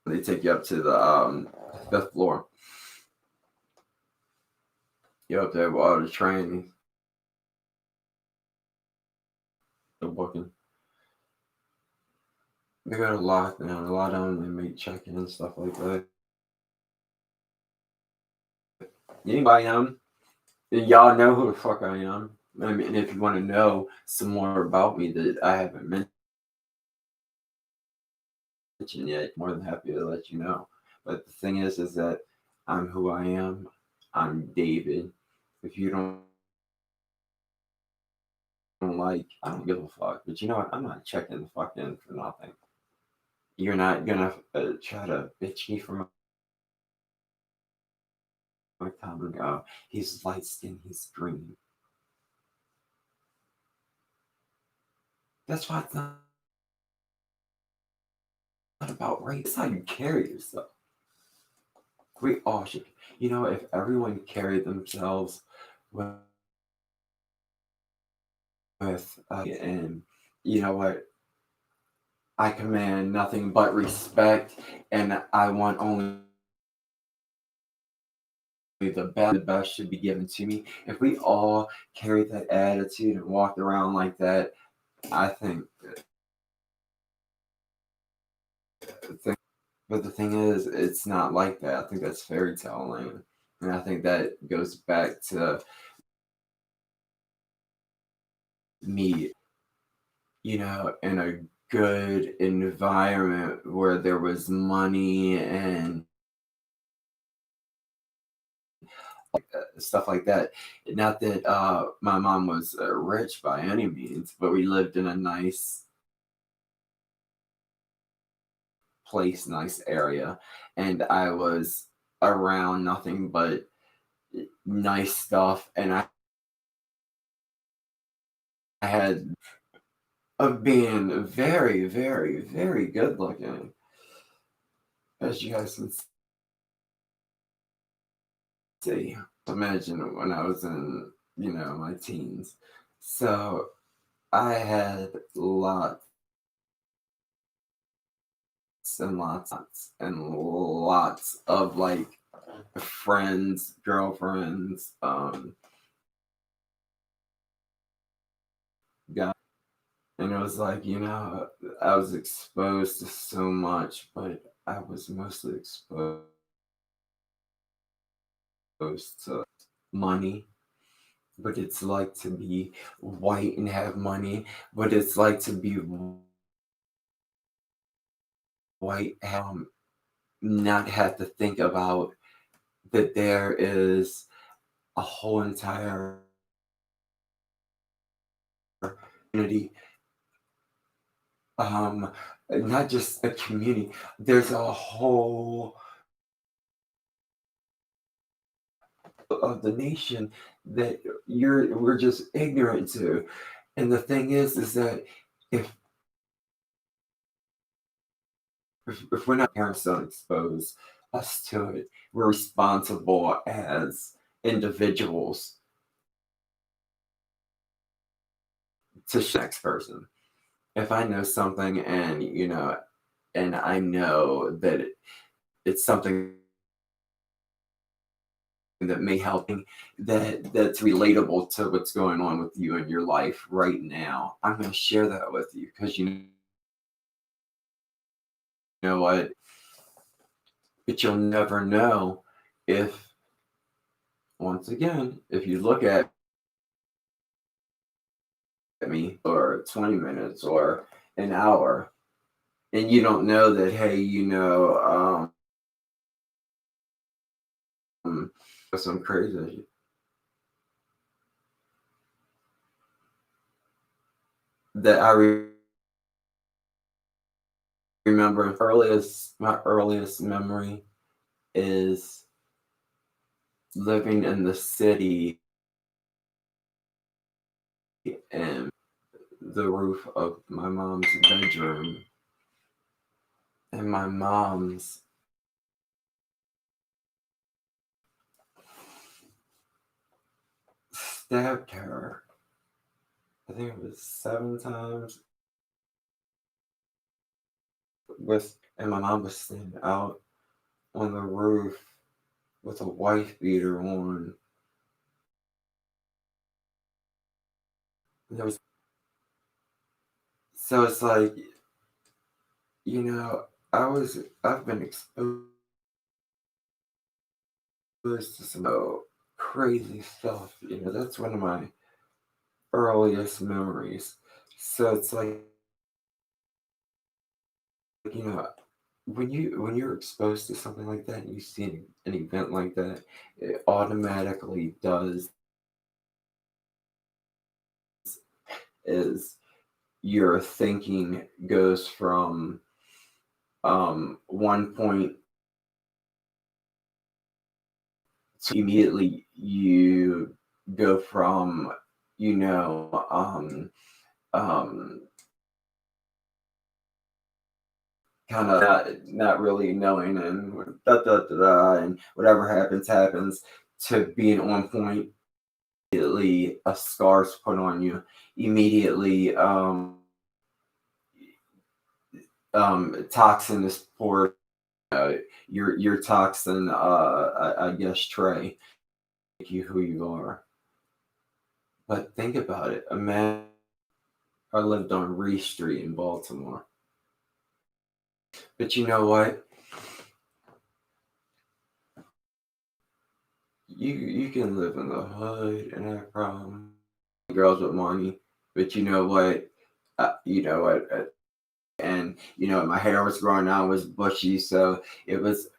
Speaker 1: They take you up to the fifth floor. You're up there with all the training, the booking. They got a lockdown. A lot of them, they make check-in and stuff like that. Anybody am? Y'all know who the fuck I am. I mean, if you want to know some more about me that I haven't mentioned yet, more than happy to let you know. But the thing is that I'm who I am. I'm David. If you don't like, I don't give a fuck. But you know what? I'm not checking the fuck in for nothing. You're not gonna try to bitch me for my comment. Oh, he's light skinned, he's green. That's why it's not about race. It's how you carry yourself. We all should. You know, if everyone carried themselves and you know what, I command nothing but respect, and I want only the best should be given to me. If we all carried that attitude and walked around like that, I think. But the thing is, it's not like that. I think that's fairy tale land, and I think that goes back to me, in a good environment where there was money and stuff like that. Not that my mom was rich by any means, but we lived in a nice place, nice area, and I was around nothing but nice stuff, and I had of being very, very, very good looking, as you guys can see. Imagine when I was in, my teens. So I had lots and lots and lots of like friends, girlfriends, guys. And it was like, I was exposed to so much, but I was mostly exposed to money. But it's like to be white and have money. But it's like to be white, not have to think about that there is a whole entire community, um, not just a community. There's a whole of the nation that we're just ignorant to. And the thing is that if if we're not parents don't expose us to it, we're responsible as individuals to next person. If I know something and and I know that it's something that may help that's relatable to what's going on with you in your life right now, I'm going to share that with you because you know what, but you'll never know if once again if you look at me for 20 minutes or an hour and you don't know that, hey, some crazy that remember my earliest memory is living in the city and the roof of my mom's bedroom, and my mom's stabbed her. I think it was 7 times and my mom was standing out on the roof with a wife beater on. There was so it's like, you know, I've been exposed to some crazy stuff. That's one of my earliest memories. So it's like, you know, when you're exposed to something like that and you see an event like that, it automatically does is your thinking goes from one point to immediately you go from you know um kind of not really knowing and da, da, da, da, and whatever happens to being on point immediately a scar's put on you immediately toxin is poured your toxin I guess tray make you who you are. But think about it. Imagine I lived on Reese Street in Baltimore. But you know what? You can live in the hood and have problems. Girls with money. But you know what? And my hair was growing out, was bushy, so it was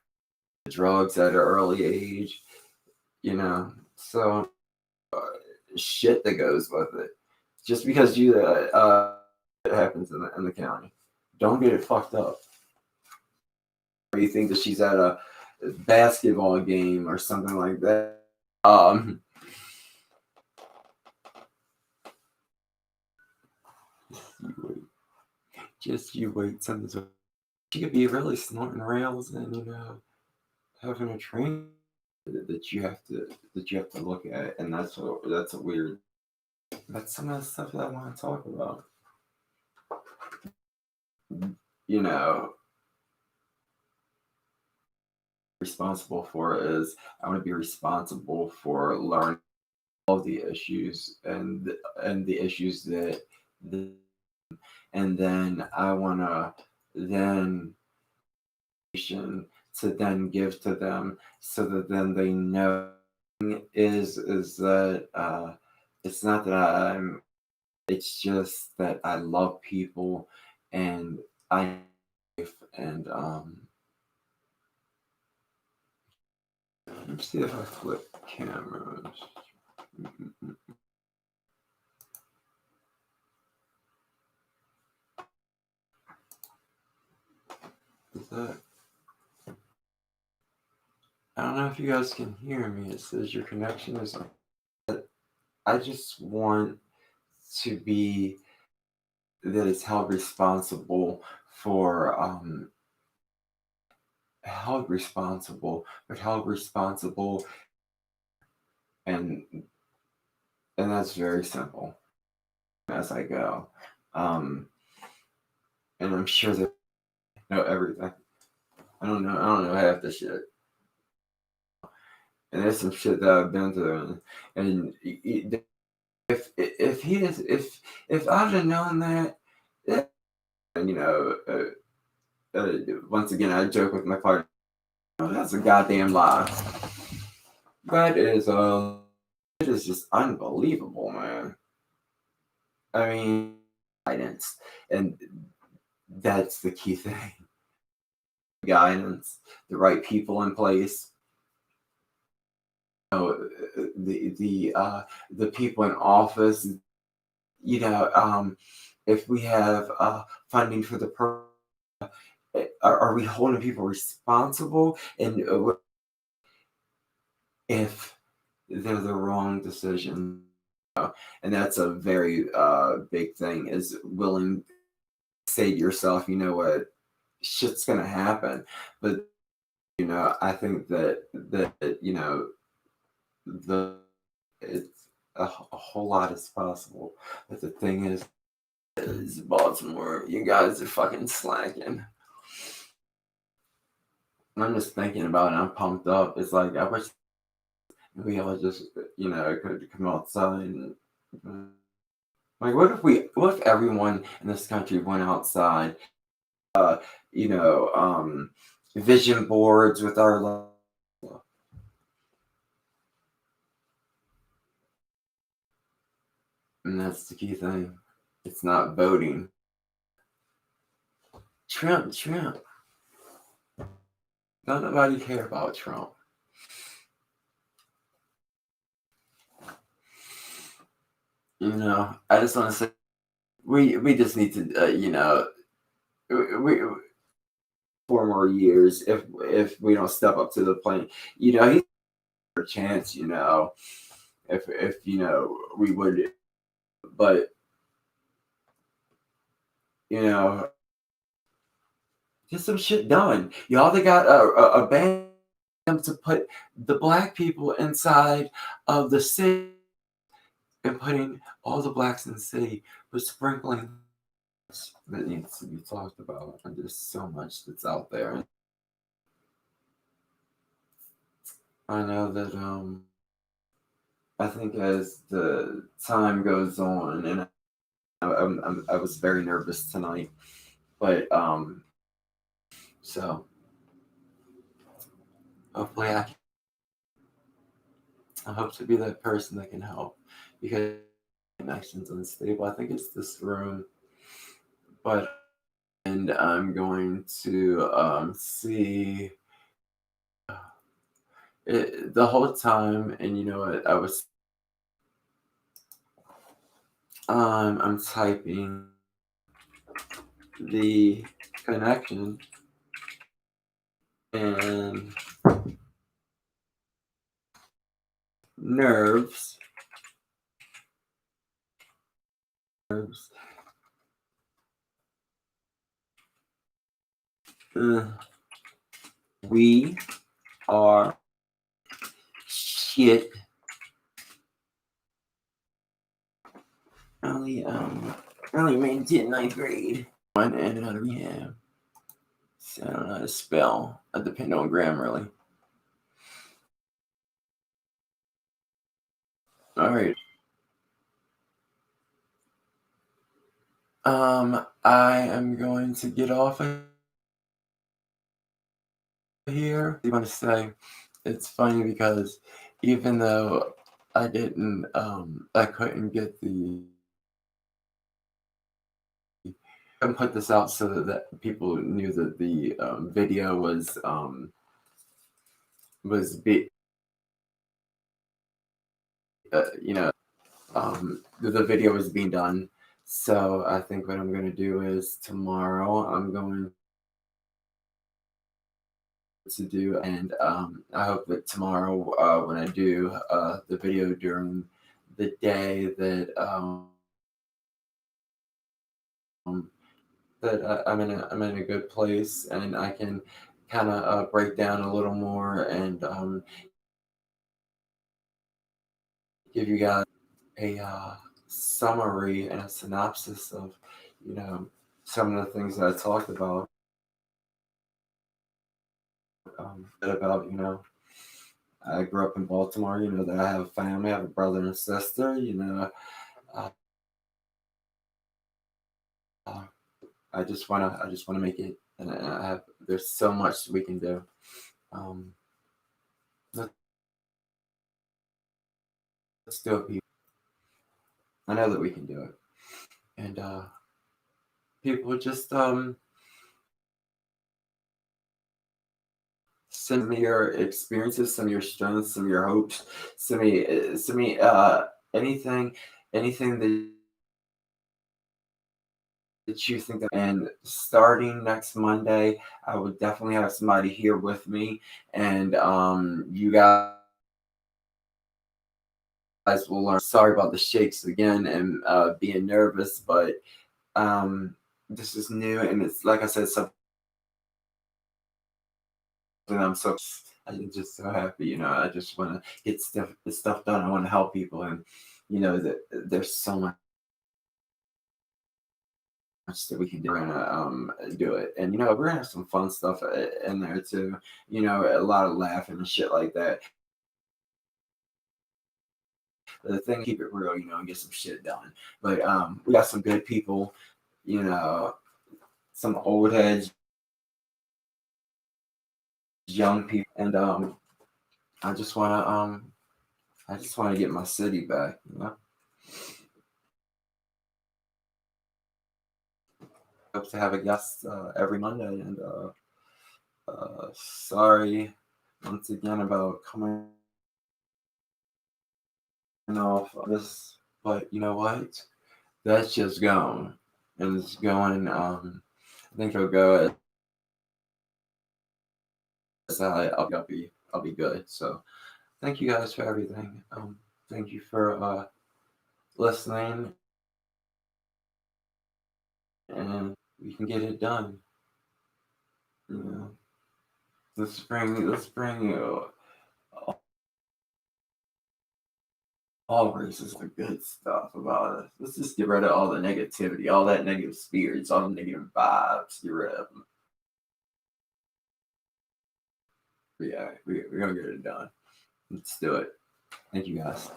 Speaker 1: drugs at an early age. So shit that goes with it. Just because it happens in the county, don't get it fucked up. Or you think that she's at a basketball game or something like that. You wait. Just you wait. She could be really snorting rails and having a train that you have to look at, and that's a weird. That's some of the stuff that I want to talk about. You know, responsible for is I want to be responsible for learning all the issues and the issues and then I want to then to then give to them so that then they know is that it's not that it's just that I love people and I and let's see if I flip cameras. Is that I don't know if you guys can hear me. It says your connection is I just want to be that it's for held responsible and and that's very simple as I go. Um and I'm sure that I know everything. I don't know half the shit. And there's some shit that I've been through and if he is if I'd have known that and once again I joke with my partner, oh, that's a goddamn lie. That is it is just unbelievable, man. I mean, guidance, and that's the key thing. Guidance, the right people in place. The people in office. If we have funding for the are we holding people responsible? And if they're the wrong decision, And that's a very big thing, is willing to say to yourself, you know what, shit's gonna happen. But I think that the it's a whole lot is possible. But the thing is Baltimore, you guys are fucking slacking. I'm just thinking about it. I'm pumped up. It's like I wish we all just could come outside and like what if everyone in this country went outside, uh, you know, um, vision boards with our and that's the key thing. It's not voting. Trump. Don't nobody care about Trump. I just want to say we just need to, we 4 more years if we don't step up to the plate. He's a chance. If we would, but you know get some shit done. Y'all, they got a ban to put the black people inside of the city and putting all the blacks in the city, but sprinkling that needs to be talked about. And there's so much that's out there. I know that I think as the time goes on, and I was very nervous tonight, but so hopefully I hope to be that person that can help, because connection's unstable. I think it's this room, but and I'm going to see it the whole time. And you know what? I'm typing the connection and nerves. Nerves. Uh, we are shit. Only made it in ninth grade. One and out of rehab. So I don't know how to spell. I depend on Grammarly. All right. I am going to get off of here. You want to say it's funny because even though I didn't, I couldn't get and put this out so that people knew that the video was be the video was being done. So I think what I'm going to do is tomorrow I'm going to do, and I hope that tomorrow when I do the video during the day that I'm in a good place, and I can kind of break down a little more and give you guys a summary and a synopsis of some of the things that I talked about. About I grew up in Baltimore. That I have a family, I have a brother and sister. Uh, uh, I just wanna make it, and I have. There's so much we can do. Um, let's do it, people. I know that we can do it, and people just send me your experiences, some of your strengths, some of your hopes, send me anything that you think that. And starting next Monday, I will definitely have somebody here with me, and you guys guys will learn. Sorry about the shakes again and being nervous, but this is new and it's like I said, something I'm so I'm just so happy. I just want to get stuff done. I want to help people, and that there's so much that we can do and do it. And we're gonna have some fun stuff in there too. A lot of laughing and shit like that. The thing, keep it real, and get some shit done. But we got some good people, you know, some old heads, young people, and I just wanna get my city back. Hope to have a guest every Monday, and sorry once again about coming off of this, but you know what? That's just gone, and it's going. I think it'll go as I'll be good. So thank you guys for everything. Thank you for listening, and we can get it done. You know, let's bring all races the good stuff about us. Let's just get rid of all the negativity, all that negative spirits, all the negative vibes. Get rid of them. Yeah, we're gonna get it done. Let's do it. Thank you guys.